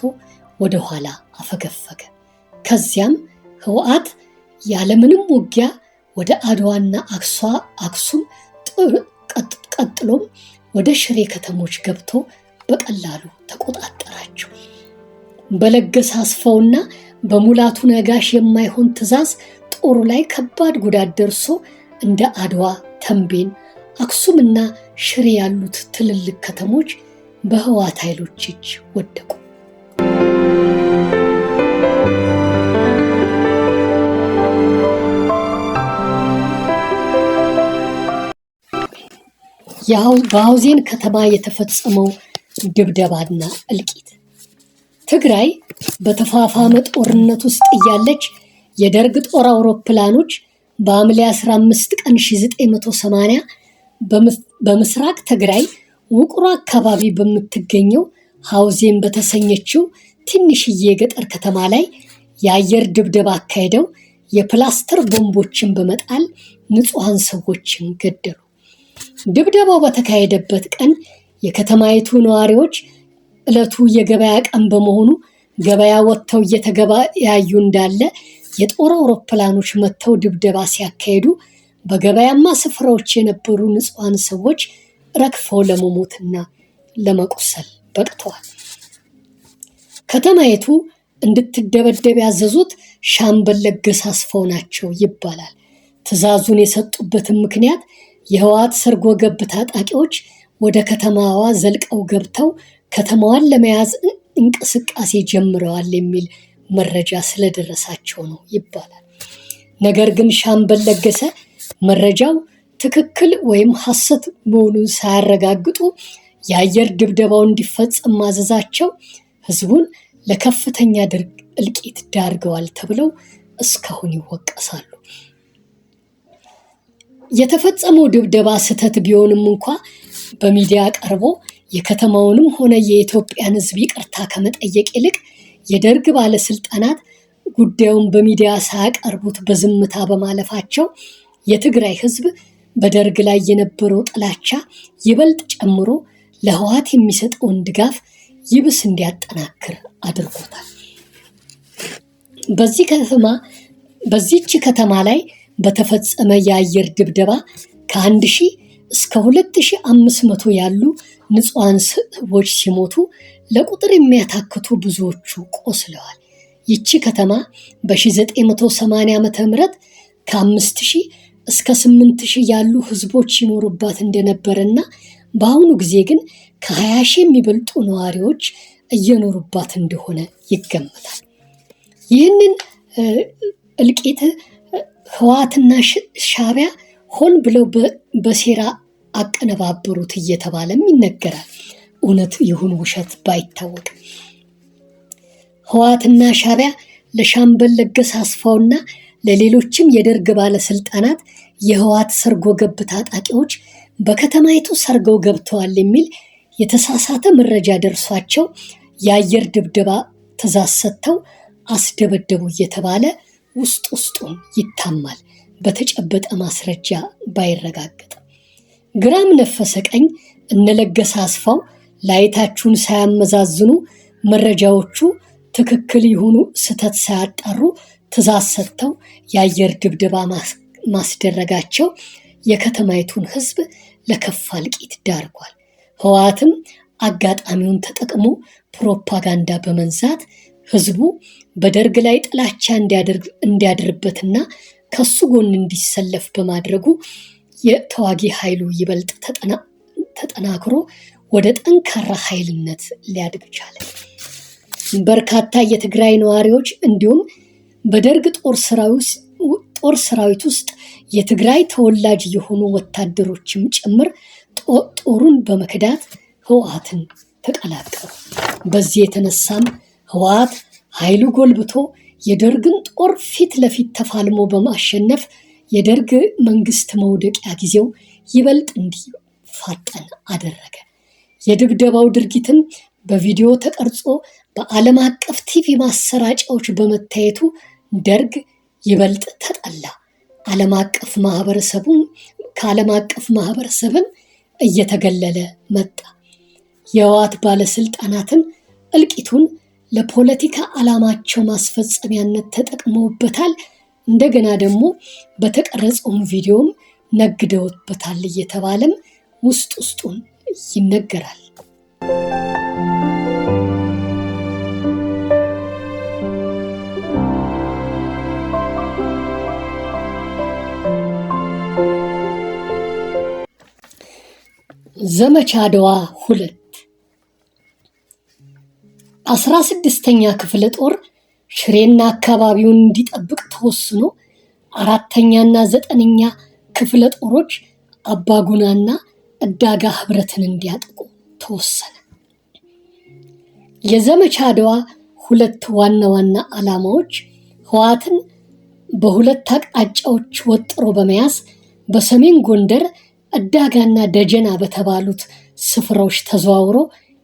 A: ወደ ኋላ አፈገፈገ። ከዚያም ህወሓት ያለምንም ውጊያ ወደ አድዋና አክሱም ቀጥሎም ወደ ሽሬ ከተሞች ገብቶ በቀላሉ ተቆጣጠራቸው። በለገሰ አስፋውና በሙላቱ ነጋሽ የማይሆን ትዕዛዝ ጦሩ ላይ ከባድ ጉዳት ደርሶ እንደ አድዋ፣ ተንቤን፣ አክሱምና ሽሬ ያሉት ትልልቅ ከተሞች በህወሓት ኃይሎች እጅ ወደቁ። በሐውዜን ከተማ የተፈጸመው ድብደባና እልቂት። ትግራይ በተፋፋመ ጦርነት ውስጥ እያለች የደርግ ጦር አውሮፕላኖች በሐምሌ 15 ቀን 1980 በምስራቅ ትግራይ ውቅሮ አካባቢ በምትገኘው ሐውዜን በተሰኘችው ትንሽዬ የገጠር ከተማ ላይ የአየር ድብደባ አካሄደው የፕላስተር ቦምቦችን በመጣል ንጹሐን ሰዎችን ገደሉ። ድብደባው በተካሄደበት ቀን የከተማይቱ ነዋሪዎች ዕለቱ የገበያ ቀን በመሆኑ ገበያ ወጥተው እየተገበያዩ እንዳለ የጦር አውሮፕላኖች መጥተው ድብደባ ሲያካሂዱ በገበያማ ስፍራዎች የነበሩ ንጹሐን ሰዎች ረግፈው ለመሞትና ለመቁሰል በቅተዋል። ከተማይቱ እንድትደበደብ ያዘዙት ሻምበል ለገሰ አስፋው ናቸው ይባላል። ትዕዛዙን የሰጡበትን ምክንያት የህወሓት ሰርጎ ገብ ታጣቂዎች ወደ ከተማዋ ዘልቀው ገብተው ከተማዋን ለመያዝ እንቅስቃሴ ጀምረዋል የሚል መረጃ ስለደረሳቸው ነው ይባላል። ነገር ግን ሻምበል ለገሰ መረጃው ትክክል ወይም ሐሰት መሆኑን ሳያረጋግጡ የአየር ድብደባው እንዲፈጸም ማዘዛቸው ህዝቡን ለከፍተኛ እልቂት ዳርገዋል ተብለው እስካሁን ይወቀሳሉ። የተፈጸመው ድብደባ ስህተት ቢሆንም እንኳ በሚዲያ ቀርቦ የከተማውንም ሆነ የኢትዮጵያን ህዝብ ይቅርታ ከመጠየቅ ይልቅ የደርግ ባለስልጣናት ጉዳዩን በሚዲያ ሳያቀርቡት በዝምታ በማለፋቸው የትግራይ ህዝብ በደርግ ላይ የነበረው ጥላቻ ይበልጥ ጨምሮ ለህወሓት የሚሰጠውን ድጋፍ ይብስ እንዲያጠናክር አድርጎታል። በዚህች ከተማ ላይ በተፈጸመ የአየር ድብደባ ከ1000 እስከ 2500 ያሉ ንጹሃን ሰዎች ሲሞቱ ለቁጥር የሚያታክቱ ብዙዎቹ ቆስለዋል። ይቺ ከተማ በ1980 ዓ.ም ከ5000 እስከ 8000 ያሉ ህዝቦች ይኖሩባት እንደነበረና በአሁኑ ጊዜ ግን ከ20,000 የሚበልጡ ነዋሪዎች እየኖሩባት እንደሆነ ይገመታል። ይህንን እልቂት ህወሓትና ሻዕቢያ ሆን ብለው በሴራ አቀነባበሩት እየተባለም ይነገራል። እውነት ይሁን ውሸት ባይታወቅም ህወሓትና ሻዕቢያ ለሻምበል ለገሰ አስፋውና ለሌሎችም የደርግ ባለስልጣናት የህወሓት ሰርጎ ገብ ታጣቂዎች በከተማይቱ ሰርገው ገብተዋል የሚል የተሳሳተ መረጃ ደርሷቸው የአየር ድብደባ ትዕዛዝ ሰጥተው አስደበደቡ እየተባለ ውስጡን ይታማል፣ በተጨበጠ ማስረጃ ባይረጋገጥም። ግራም ነፈሰ ቀኝ እነለገሰ አስፋው ላይታችሁን ሳያመዛዝኑ መረጃዎቹ ትክክል ይሁኑ ስህተት ሳያጣሩ ትዕዛዝ ሰጥተው የአየር ድብደባ ማስደረጋቸው የከተማይቱን ህዝብ ለከፋ እልቂት ዳርጓል። ህወሓትም አጋጣሚውን ተጠቅሞ ፕሮፓጋንዳ በመንዛት ህዝቡ በደርግ ላይ ጥላቻ እንዲያድርበትና ከሱ ጎን እንዲሰለፍ በማድረጉ የተዋጊ ኃይሉ ይበልጥ ተጠናክሮ ወደ ጠንካራ ኃይልነት ሊያድግ ቻለ። በርካታ የትግራይ ነዋሪዎች እንዲሁም በደርግ ጦር ሰራዊት ውስጥ የትግራይ ተወላጅ የሆኑ ወታደሮችም ጭምር ጦሩን በመክዳት ህወሓትን ተቀላቀሉ። በዚህ የተነሳም ህወሓት ኃይሉ ጎልብቶ የደርግን ጦር ፊት ለፊት ተፋልሞ በማሸነፍ የደርግ መንግስት መውደቂያ ጊዜው ይበልጥ እንዲፋጠን አደረገ። የድብደባው ድርጊትም በቪዲዮ ተቀርጾ በዓለም አቀፍ ቲቪ ማሰራጫዎች በመታየቱ ደርግ ይበልጥ ተጠላ። ከዓለም አቀፍ ማህበረሰብም እየተገለለ መጣ። የህወሓት ባለስልጣናትም እልቂቱን ለፖለቲካ ዓላማቸው ማስፈጸሚያነት ተጠቅመውበታል። እንደገና ደግሞ በተቀረጸውም ቪዲዮም ነግደውበታል እየተባለም ውስጡን ይነገራል። ዘመቻ አድዋ 2 16ኛ ክፍለ ጦር ሽሬና አካባቢውን እንዲጠብቅ ተወስኖ 4ኛና 9ኛ ክፍለ ጦሮች አባጉናና ዕዳጋ ህብረትን እንዲያጠቁ ተወሰነ። የዘመቻ አድዋ 2 ዋና ዓላማዎች ህወሓትን በሁለት አቅጣጫዎች ወጥሮ በመያዝ በሰሜን ጎንደር ዕዳጋና ደጀና በተባሉት ስፍራዎች ተዘዋውሮ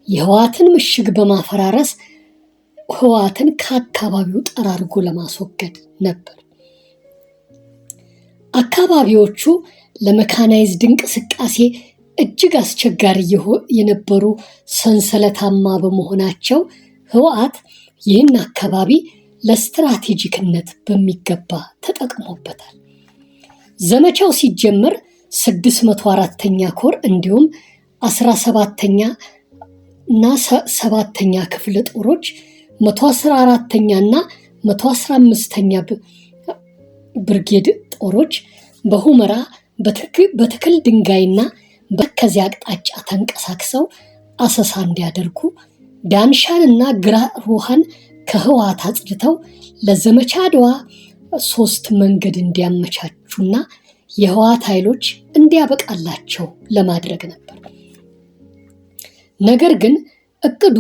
A: የህወሓትን ምሽግ በማፈራረስ ህወሓትን ከአካባቢው ጠራርጎ ለማስወገድ ነበር። አካባቢዎቹ ለመካናይዝድ እንቅስቃሴ እጅግ አስቸጋሪ የነበሩ ሰንሰለታማ በመሆናቸው ህወሓት ይህን አካባቢ ለስትራቴጂክነት በሚገባ ተጠቅሞበታል። ዘመቻው ሲጀመር 604ኛ ኮር እንዲሁም 17ኛ እና 7ኛ ክፍለ ጦሮች 114ኛ እና 115ኛ ብርጌድ ጦሮች በሁመራ በትክል ድንጋይና በከዚያ አቅጣጫ ተንቀሳቅሰው አሰሳ እንዲያደርጉ ዳንሻንና ግራ ሩሃን ከህወሓት አጽድተው ለዘመቻ አድዋ 3 መንገድ እንዲያመቻቹና የህወሓት ኃይሎች እንዲያበቃላቸው ለማድረግ ነበር። ነገር ግን እቅዱ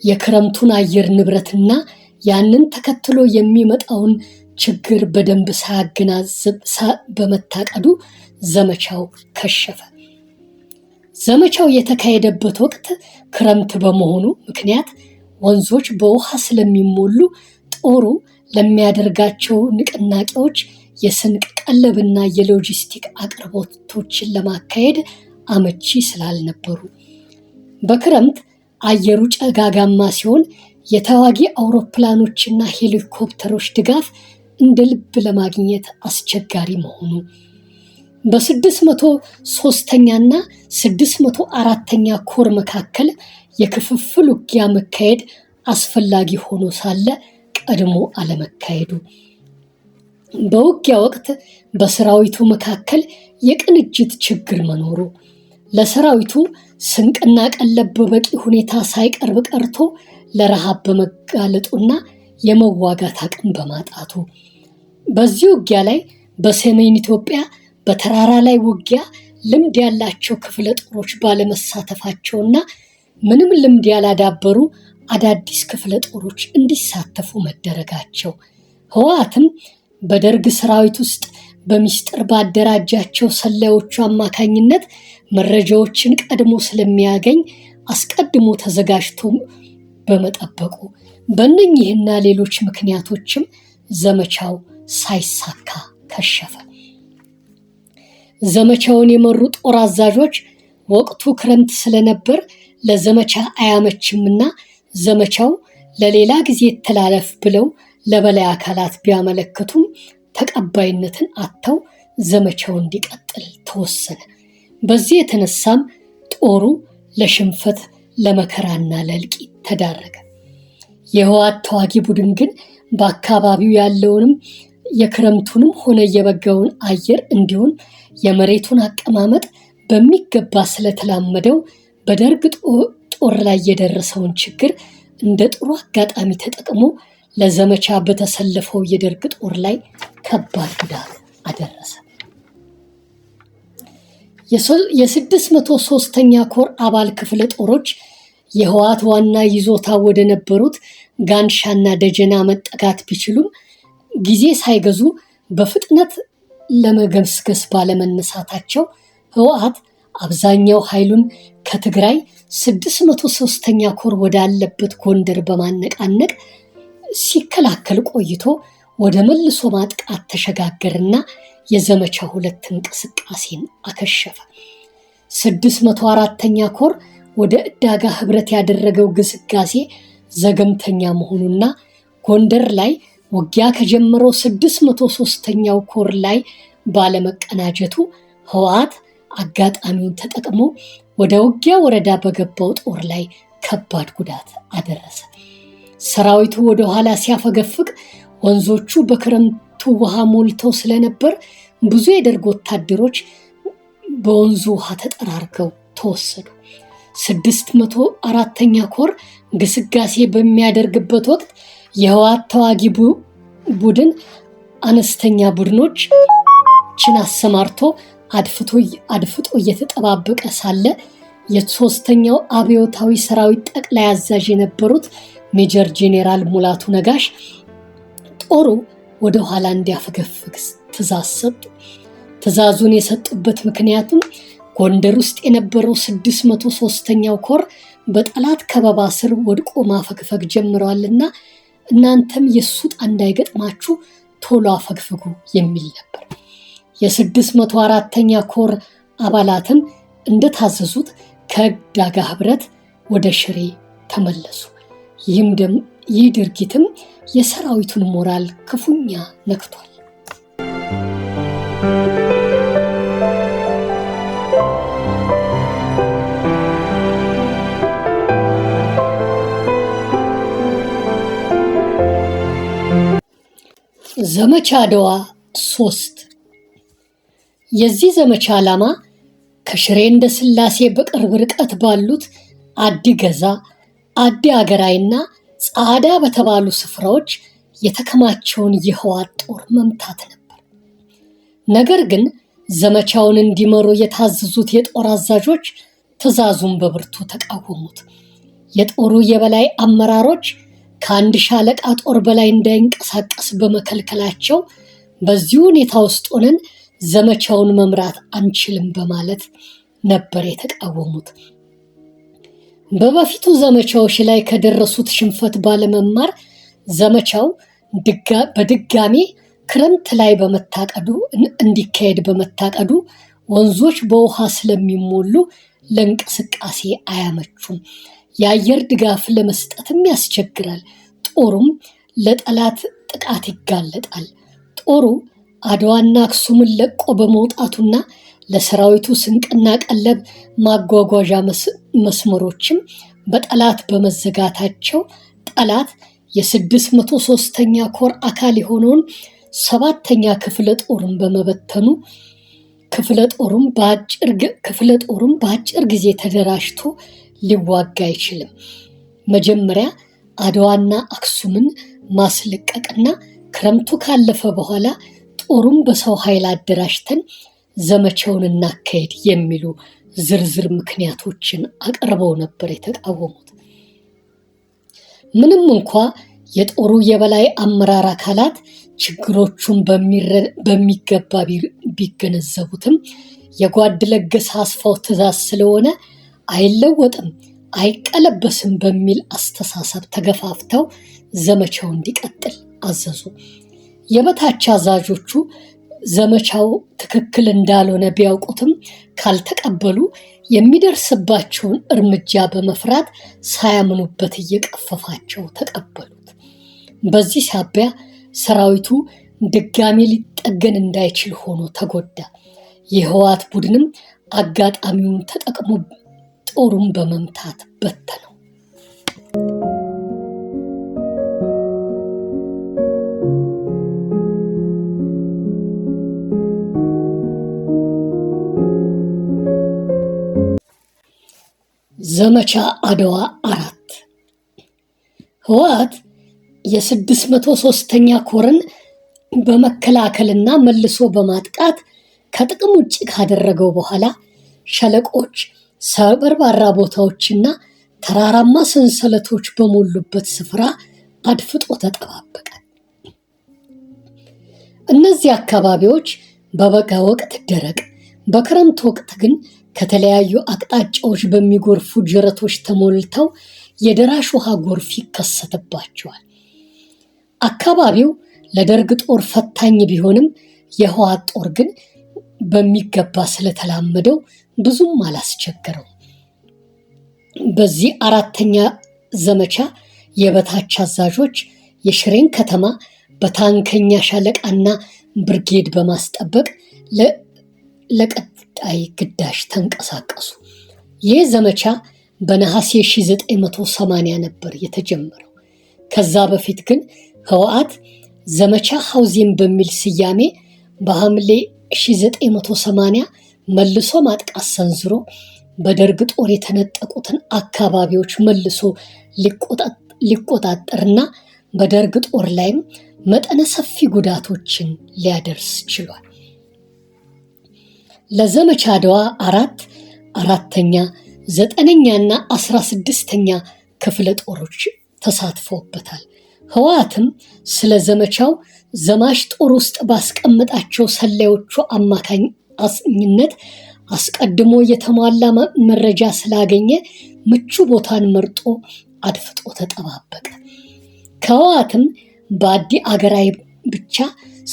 A: የክረምቱን አየር ንብረትና ያንን ተከትሎ የሚመጣውን ችግር በደንብ ሳያገናዝብ በመታቀዱ ዘመቻው ከሸፈ። ዘመቻው የተካሄደበት ወቅት ክረምት በመሆኑ ምክንያት ወንዞች በውሃ ስለሚሞሉ ጦሩ ለሚያደርጋቸው ንቅናቄዎች የስንቅ ቀለብና የሎጂስቲክ አቅርቦቶችን ለማካሄድ አመቺ ስላልነበሩ በክረምት አየሩ ጨጋጋማ ሲሆን የተዋጊ አውሮፕላኖችና ሄሊኮፕተሮች ድጋፍ እንደ ልብ ለማግኘት አስቸጋሪ መሆኑ በ603ኛና 604ኛ ኮር መካከል የክፍፍል ውጊያ መካሄድ አስፈላጊ ሆኖ ሳለ ቀድሞ አለመካሄዱ በውጊያ ወቅት በሰራዊቱ መካከል የቅንጅት ችግር መኖሩ ለሰራዊቱ ስንቅና ቀለብ በበቂ ሁኔታ ሳይቀርብ ቀርቶ ለረሃብ በመጋለጡና የመዋጋት አቅም በማጣቱ በዚህ ውጊያ ላይ በሰሜን ኢትዮጵያ በተራራ ላይ ውጊያ ልምድ ያላቸው ክፍለ ጦሮች ባለመሳተፋቸውና ምንም ልምድ ያላዳበሩ አዳዲስ ክፍለ ጦሮች እንዲሳተፉ መደረጋቸው ህወሓትም በደርግ ሰራዊት ውስጥ በሚስጥር ባደራጃቸው ሰላዮቹ አማካኝነት መረጃዎችን ቀድሞ ስለሚያገኝ አስቀድሞ ተዘጋጅቶ በመጠበቁ በእነኚህና ሌሎች ምክንያቶችም ዘመቻው ሳይሳካ ከሸፈ። ዘመቻውን የመሩ ጦር አዛዦች ወቅቱ ክረምት ስለነበር ለዘመቻ አያመችምና ዘመቻው ለሌላ ጊዜ ተላለፍ ብለው ለበላይ አካላት ቢያመለክቱም ተቀባይነትን አጥተው ዘመቻው እንዲቀጥል ተወሰነ። በዚህ የተነሳም ጦሩ ለሽንፈት ለመከራና ለእልቂት ተዳረገ። የህወሓት ተዋጊ ቡድን ግን በአካባቢው ያለውንም የክረምቱንም ሆነ የበጋውን አየር እንዲሁም የመሬቱን አቀማመጥ በሚገባ ስለተላመደው በደርግ ጦር ላይ የደረሰውን ችግር እንደ ጥሩ አጋጣሚ ተጠቅሞ ለዘመቻ በተሰለፈው የደርግ ጦር ላይ ከባድ ጉዳት አደረሰ። የ603ኛ ኮር አባል ክፍለ ጦሮች የህወሓት ዋና ይዞታ ወደ ነበሩት ጋንሻና ደጀና መጠጋት ቢችሉም ጊዜ ሳይገዙ በፍጥነት ለመገስገስ ባለመነሳታቸው ህወሓት አብዛኛው ኃይሉን ከትግራይ 603ኛ ኮር ወዳለበት ጎንደር በማነቃነቅ ሲከላከል ቆይቶ ወደ መልሶ ማጥቃት ተሸጋገርና የዘመቻ ሁለት እንቅስቃሴን አከሸፈ። 604ኛ ኮር ወደ ዕዳጋ ህብረት ያደረገው ግስጋሴ ዘገምተኛ መሆኑና ጎንደር ላይ ውጊያ ከጀመረው 603ኛው ኮር ላይ ባለመቀናጀቱ ህወሓት አጋጣሚውን ተጠቅሞ ወደ ውጊያ ወረዳ በገባው ጦር ላይ ከባድ ጉዳት አደረሰ። ሰራዊቱ ወደ ኋላ ሲያፈገፍግ ወንዞቹ በክረምቱ ውሃ ሞልተው ስለነበር ብዙ የደርግ ወታደሮች በወንዙ ውሃ ተጠራርገው ተወሰዱ። 604ኛ ኮር ግስጋሴ በሚያደርግበት ወቅት የህወሓት ተዋጊ ቡድን አነስተኛ ቡድኖችን አሰማርቶ አድፍጦ እየተጠባበቀ ሳለ የሶስተኛው አብዮታዊ ሰራዊት ጠቅላይ አዛዥ የነበሩት ሜጀር ጄኔራል ሙላቱ ነጋሽ ጦሩ ወደ ኋላ እንዲያፈገፍግ ትእዛዝ ሰጡ። ትእዛዙን የሰጡበት ምክንያቱም ጎንደር ውስጥ የነበረው 603ኛው ኮር በጠላት ከበባ ስር ወድቆ ማፈግፈግ ጀምረዋልና እናንተም የሱ ዕጣ እንዳይገጥማችሁ ቶሎ አፈግፍጉ የሚል ነበር። የ604ኛ ኮር አባላትም እንደታዘዙት ከዕዳጋ ህብረት ወደ ሽሬ ተመለሱ። ይህ ድርጊትም የሰራዊቱን ሞራል ክፉኛ ነክቷል። ዘመቻ አድዋ 3 የዚህ ዘመቻ ዓላማ ከሽሬ እንደ ስላሴ በቅርብ ርቀት ባሉት አዲ ገዛ፣ አዲ አገራይና ጻዳ በተባሉ ስፍራዎች የተከማቸውን የህወሓት ጦር መምታት ነበር። ነገር ግን ዘመቻውን እንዲመሩ የታዘዙት የጦር አዛዦች ትዕዛዙን በብርቱ ተቃወሙት። የጦሩ የበላይ አመራሮች ከአንድ ሻለቃ ጦር በላይ እንዳይንቀሳቀስ በመከልከላቸው በዚህ ሁኔታ ውስጥ ሆነን ዘመቻውን መምራት አንችልም በማለት ነበር የተቃወሙት። በበፊቱ ዘመቻዎች ላይ ከደረሱት ሽንፈት ባለመማር ዘመቻው በድጋሚ ክረምት ላይ እንዲካሄድ በመታቀዱ ወንዞች በውሃ ስለሚሞሉ ለእንቅስቃሴ አያመቹም። የአየር ድጋፍ ለመስጠትም ያስቸግራል። ጦሩም ለጠላት ጥቃት ይጋለጣል። ጦሩ አድዋና አክሱምን ለቆ በመውጣቱና ለሰራዊቱ ስንቅና ቀለብ ማጓጓዣ መስመሮችም በጠላት በመዘጋታቸው ጠላት የ603ኛ ኮር አካል የሆነውን 7ኛ ክፍለ ጦርን በመበተኑ ክፍለ ጦሩም በአጭር ጊዜ ተደራጅቶ ሊዋጋ አይችልም። መጀመሪያ አድዋና አክሱምን ማስለቀቅና ክረምቱ ካለፈ በኋላ ጦሩን በሰው ኃይል አደራጅተን ዘመቻውን እናካሄድ የሚሉ ዝርዝር ምክንያቶችን አቅርበው ነበር የተቃወሙት። ምንም እንኳ የጦሩ የበላይ አመራር አካላት ችግሮቹን በሚገባ ቢገነዘቡትም የጓድ ለገሰ አስፋው ትዕዛዝ ስለሆነ አይለወጥም፣ አይቀለበስም በሚል አስተሳሰብ ተገፋፍተው ዘመቻው እንዲቀጥል አዘዙ። የበታች አዛዦቹ ዘመቻው ትክክል እንዳልሆነ ቢያውቁትም ካልተቀበሉ የሚደርስባቸውን እርምጃ በመፍራት ሳያምኑበት እየቀፈፋቸው ተቀበሉት። በዚህ ሳቢያ ሰራዊቱ ድጋሚ ሊጠገን እንዳይችል ሆኖ ተጎዳ። የህወሓት ቡድንም አጋጣሚውን ተጠቅሞ ጦሩን በመምታት በተነው። ዘመቻ አድዋ 4 ህወሓት የ603ኛ ኮርን በመከላከልና መልሶ በማጥቃት ከጥቅም ውጭ ካደረገው በኋላ ሸለቆች፣ ሰበርባራ ቦታዎችና ተራራማ ሰንሰለቶች በሞሉበት ስፍራ አድፍጦ ተጠባበቀ። እነዚህ አካባቢዎች በበጋ ወቅት ደረቅ፣ በክረምት ወቅት ግን ከተለያዩ አቅጣጫዎች በሚጎርፉ ጅረቶች ተሞልተው የደራሽ ውሃ ጎርፍ ይከሰትባቸዋል። አካባቢው ለደርግ ጦር ፈታኝ ቢሆንም የህወሓት ጦር ግን በሚገባ ስለተላመደው ብዙም አላስቸገረው። በዚህ 4ኛ ዘመቻ የበታች አዛዦች የሽሬን ከተማ በታንከኛ ሻለቃና ብርጌድ በማስጠበቅ ለቀጣይ ግዳጅ ተንቀሳቀሱ። ይህ ዘመቻ በነሐሴ 1980 ነበር የተጀመረው። ከዛ በፊት ግን ህወሓት ዘመቻ ሐውዜን በሚል ስያሜ በሐምሌ 1980 መልሶ ማጥቃት ሰንዝሮ በደርግ ጦር የተነጠቁትን አካባቢዎች መልሶ ሊቆጣጠርና በደርግ ጦር ላይም መጠነ ሰፊ ጉዳቶችን ሊያደርስ ችሏል። ለዘመቻ አድዋ 4ኛ፣ 9ኛና 16ኛ ክፍለ ጦሮች ተሳትፎበታል። ህወሓትም ስለ ዘመቻው ዘማች ጦር ውስጥ ባስቀመጣቸው ሰላዮቹ አማካኝነት አስቀድሞ የተሟላ መረጃ ስላገኘ ምቹ ቦታን መርጦ አድፍጦ ተጠባበቀ። ከህወሓትም በአዲ አገራይ ብቻ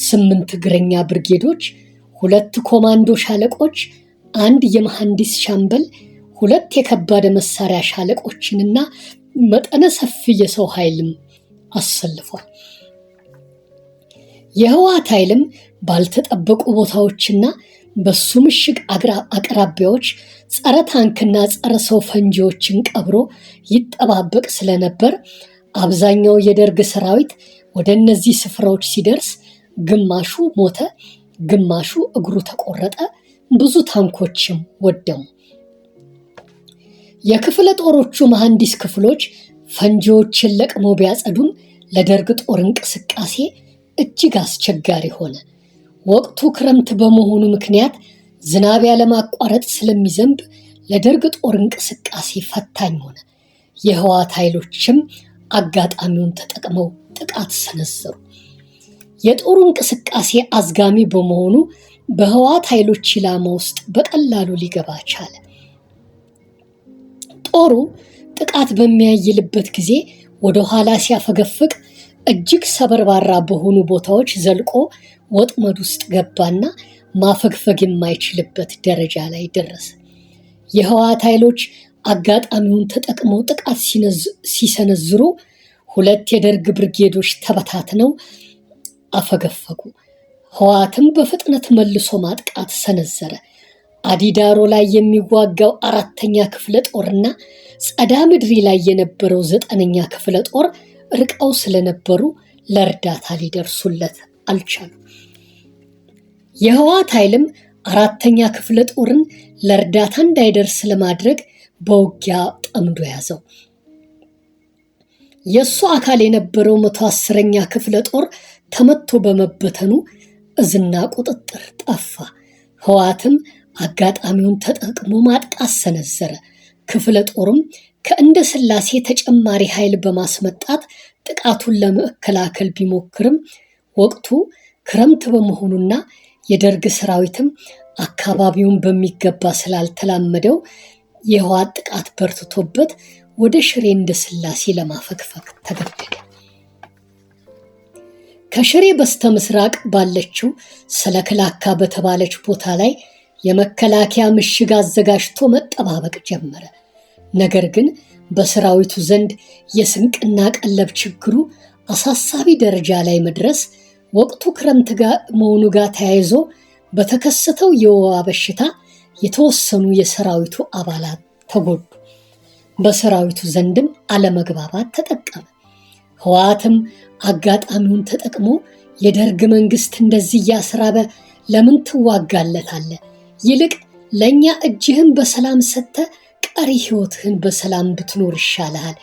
A: 8 እግረኛ ብርጌዶች፣ 2 ኮማንዶ ሻለቆች፣ 1 የመሐንዲስ ሻምበል፣ 2 የከባድ መሳሪያ ሻለቆችንና መጠነ ሰፊ የሰው ኃይልም አሰልፏል። የህወሓት ኃይልም ባልተጠበቁ ቦታዎችና በሱ ምሽግ አቅራቢያዎች ጸረ ታንክና ጸረ ሰው ፈንጂዎችን ቀብሮ ይጠባበቅ ስለነበር አብዛኛው የደርግ ሰራዊት ወደ እነዚህ ስፍራዎች ሲደርስ ግማሹ ሞተ፣ ግማሹ እግሩ ተቆረጠ፣ ብዙ ታንኮችም ወደሙ። የክፍለ ጦሮቹ መሐንዲስ ክፍሎች ፈንጂዎችን ለቅመው ቢያጸዱም ለደርግ ጦር እንቅስቃሴ እጅግ አስቸጋሪ ሆነ። ወቅቱ ክረምት በመሆኑ ምክንያት ዝናብ ያለማቋረጥ ስለሚዘንብ ለደርግ ጦር እንቅስቃሴ ፈታኝ ሆነ። የህወሓት ኃይሎችም አጋጣሚውን ተጠቅመው ጥቃት ሰነዘሩ። የጦሩ እንቅስቃሴ አዝጋሚ በመሆኑ በህወሓት ኃይሎች ኢላማ ውስጥ በቀላሉ ሊገባ ቻለ። ጦሩ ጥቃት በሚያይልበት ጊዜ ወደ ኋላ ሲያፈገፍቅ እጅግ ሰበርባራ በሆኑ ቦታዎች ዘልቆ ወጥመድ ውስጥ ገባና ማፈግፈግ የማይችልበት ደረጃ ላይ ደረሰ። የህወሓት ኃይሎች አጋጣሚውን ተጠቅመው ጥቃት ሲሰነዝሩ 2 የደርግ ብርጌዶች ተበታትነው አፈገፈጉ። ህወሓትም በፍጥነት መልሶ ማጥቃት ሰነዘረ። አዲዳሮ ላይ የሚዋጋው 4ኛ ክፍለ ጦርና ጸዳ ምድሪ ላይ የነበረው 9ኛ ክፍለ ጦር ርቀው ስለነበሩ ለእርዳታ ሊደርሱለት አልቻሉም። የህወሓት ኃይልም 4ኛ ክፍለ ጦርን ለእርዳታ እንዳይደርስ ለማድረግ በውጊያ ጠምዶ ያዘው። የሱ አካል የነበረው 110ኛ ክፍለ ጦር ተመቶ በመበተኑ እዝና ቁጥጥር ጠፋ። ህወሓትም አጋጣሚውን ተጠቅሞ ማጥቃት ሰነዘረ። ክፍለ ጦሩም ከእንደ ስላሴ ተጨማሪ ኃይል በማስመጣት ጥቃቱን ለመከላከል ቢሞክርም ወቅቱ ክረምት በመሆኑና የደርግ ሰራዊትም አካባቢውን በሚገባ ስላልተላመደው የህወሓት ጥቃት በርትቶበት ወደ ሽሬ እንደ ስላሴ ለማፈግፈግ ተገደደ። ከሽሬ በስተምስራቅ ባለችው ሰለክላካ በተባለች ቦታ ላይ የመከላከያ ምሽግ አዘጋጅቶ መጠባበቅ ጀመረ። ነገር ግን በሰራዊቱ ዘንድ የስንቅና ቀለብ ችግሩ አሳሳቢ ደረጃ ላይ መድረስ ወቅቱ ክረምት መሆኑ ጋር ተያይዞ በተከሰተው የወባ በሽታ የተወሰኑ የሰራዊቱ አባላት ተጎዱ። በሰራዊቱ ዘንድም አለመግባባት ተጠቀመ። ህወሓትም አጋጣሚውን ተጠቅሞ የደርግ መንግስት እንደዚህ እያስራበ ለምን ትዋጋለታለህ? ይልቅ ለእኛ እጅህን በሰላም ሰጥተህ ቀሪ ህይወትህን በሰላም ብትኖር ይሻልሃል።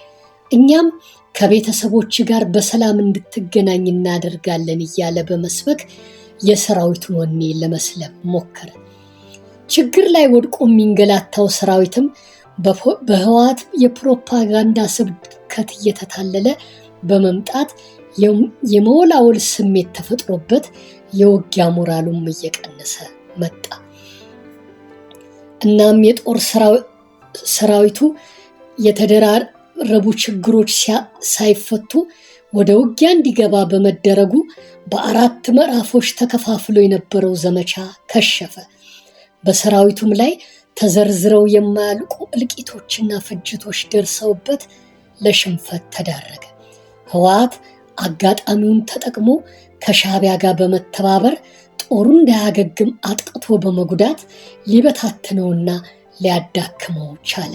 A: እኛም ከቤተሰቦች ጋር በሰላም እንድትገናኝ እናደርጋለን እያለ በመስበክ የሰራዊቱን ወኔ ለመስለብ ሞከረ። ችግር ላይ ወድቆ የሚንገላታው ሰራዊትም በህወሓት የፕሮፓጋንዳ ስብከት እየተታለለ በመምጣት የመወላወል ስሜት ተፈጥሮበት የውጊያ ሞራሉም እየቀነሰ መጣ። እናም የጦር ሰራዊቱ የተደራረቡ ችግሮች ሳይፈቱ ወደ ውጊያ እንዲገባ በመደረጉ በ4 ምዕራፎች ተከፋፍሎ የነበረው ዘመቻ ከሸፈ። በሰራዊቱም ላይ ተዘርዝረው የማያልቁ እልቂቶችና ፍጅቶች ደርሰውበት ለሽንፈት ተዳረገ። ህወሓት አጋጣሚውን ተጠቅሞ ከሻዕቢያ ጋር በመተባበር ጦሩ እንዳያገግም አጥቅቶ በመጉዳት ሊበታትነውና ሊያዳክመው ቻለ።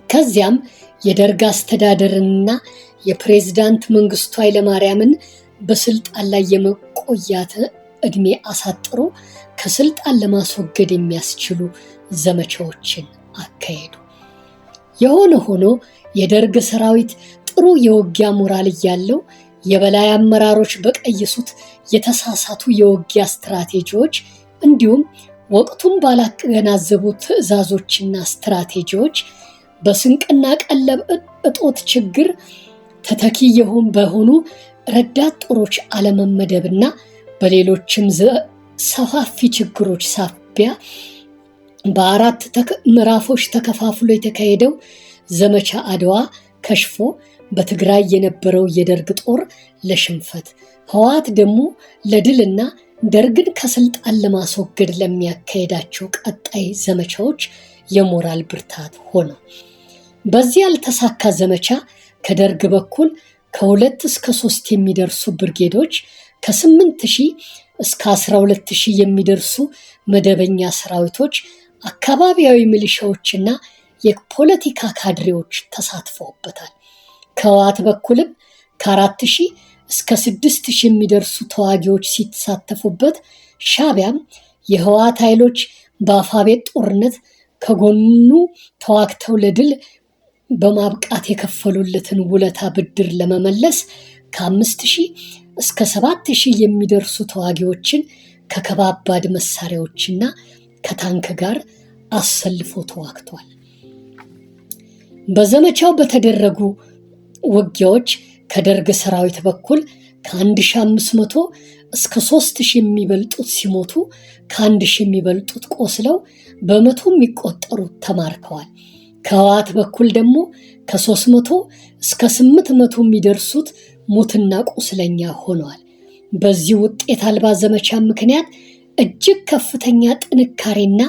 A: ከዚያም የደርግ አስተዳደርንና የፕሬዝዳንት መንግስቱ ኃይለማርያምን በስልጣን ላይ የመቆያት ዕድሜ አሳጥሮ ከስልጣን ለማስወገድ የሚያስችሉ ዘመቻዎችን አካሄዱ። የሆነ ሆኖ የደርግ ሰራዊት ጥሩ የውጊያ ሞራል እያለው የበላይ አመራሮች በቀየሱት የተሳሳቱ የውጊያ ስትራቴጂዎች እንዲሁም ወቅቱን ባላገናዘቡ ትዕዛዞችና ስትራቴጂዎች በስንቅና ቀለብ እጦት ችግር ተተኪ በሆኑ ረዳት ጦሮች አለመመደብና በሌሎችም ሰፋፊ ችግሮች ሳቢያ በ4 ምዕራፎች ተከፋፍሎ የተካሄደው ዘመቻ አድዋ ከሽፎ በትግራይ የነበረው የደርግ ጦር ለሽንፈት፣ ህወሓት ደግሞ ለድልና ደርግን ከስልጣን ለማስወገድ ለሚያካሄዳቸው ቀጣይ ዘመቻዎች የሞራል ብርታት ሆነ። በዚህ ያልተሳካ ዘመቻ ከደርግ በኩል ከ2 እስከ 3 የሚደርሱ ብርጌዶች፣ ከ8,000 እስከ 12,000 የሚደርሱ መደበኛ ሰራዊቶች፣ አካባቢያዊ ሚሊሻዎችና የፖለቲካ ካድሬዎች ተሳትፈውበታል። ከህወሓት በኩልም ከ4,000 እስከ 6,000 የሚደርሱ ተዋጊዎች ሲሳተፉበት፣ ሻዕቢያም የህወሓት ኃይሎች በአፋቤት ጦርነት ከጎኑ ተዋግተው ለድል በማብቃት የከፈሉለትን ውለታ ብድር ለመመለስ ከ5,000 እስከ 7000 የሚደርሱ ተዋጊዎችን ከከባባድ መሳሪያዎችና ከታንክ ጋር አሰልፎ ተዋግቷል። በዘመቻው በተደረጉ ውጊያዎች ከደርግ ሰራዊት በኩል ከ1500 እስከ 3000 የሚበልጡት ሲሞቱ ከ1000 የሚበልጡት ቆስለው በመቶ የሚቆጠሩት ተማርከዋል። ከህወሓት በኩል ደግሞ ከ300 እስከ 800 የሚደርሱት ሙትና ቁስለኛ ሆነዋል። በዚህ ውጤት አልባ ዘመቻ ምክንያት እጅግ ከፍተኛ ጥንካሬና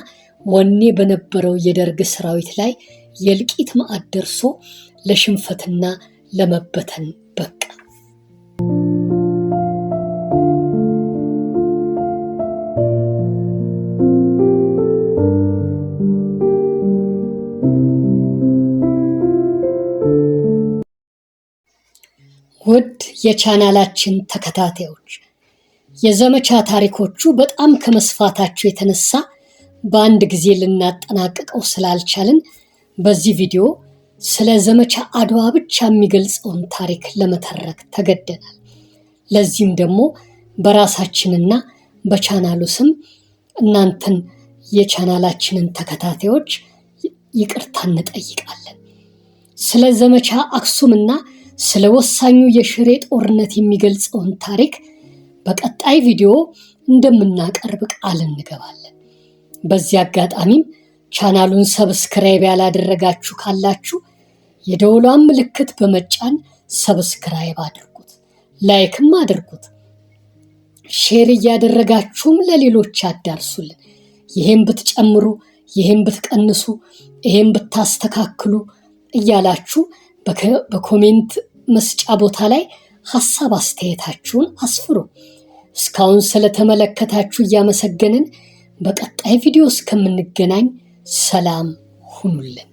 A: ወኔ በነበረው የደርግ ሰራዊት ላይ የእልቂት ማዕት ደርሶ ለሽንፈትና ለመበተን በቃ። ውድ የቻናላችን ተከታታዮች የዘመቻ ታሪኮቹ በጣም ከመስፋታቸው የተነሳ በአንድ ጊዜ ልናጠናቅቀው ስላልቻልን በዚህ ቪዲዮ ስለ ዘመቻ አድዋ ብቻ የሚገልጸውን ታሪክ ለመተረክ ተገደናል። ለዚህም ደግሞ በራሳችንና በቻናሉ ስም እናንተን የቻናላችንን ተከታታዮች ይቅርታ እንጠይቃለን። ስለ ዘመቻ አክሱምና ስለ ወሳኙ የሽሬ ጦርነት የሚገልጸውን ታሪክ በቀጣይ ቪዲዮ እንደምናቀርብ ቃል እንገባለን። በዚህ አጋጣሚም ቻናሉን ሰብስክራይብ ያላደረጋችሁ ካላችሁ የደወሏን ምልክት በመጫን ሰብስክራይብ አድርጉት፣ ላይክም አድርጉት፣ ሼር እያደረጋችሁም ለሌሎች አዳርሱልን። ይሄን ብትጨምሩ፣ ይሄን ብትቀንሱ፣ ይሄን ብታስተካክሉ እያላችሁ በኮሜንት መስጫ ቦታ ላይ ሐሳብ አስተያየታችሁን አስፍሩ። እስካሁን ስለተመለከታችሁ እያመሰገንን በቀጣይ ቪዲዮ እስከምንገናኝ ሰላም ሁኑልን።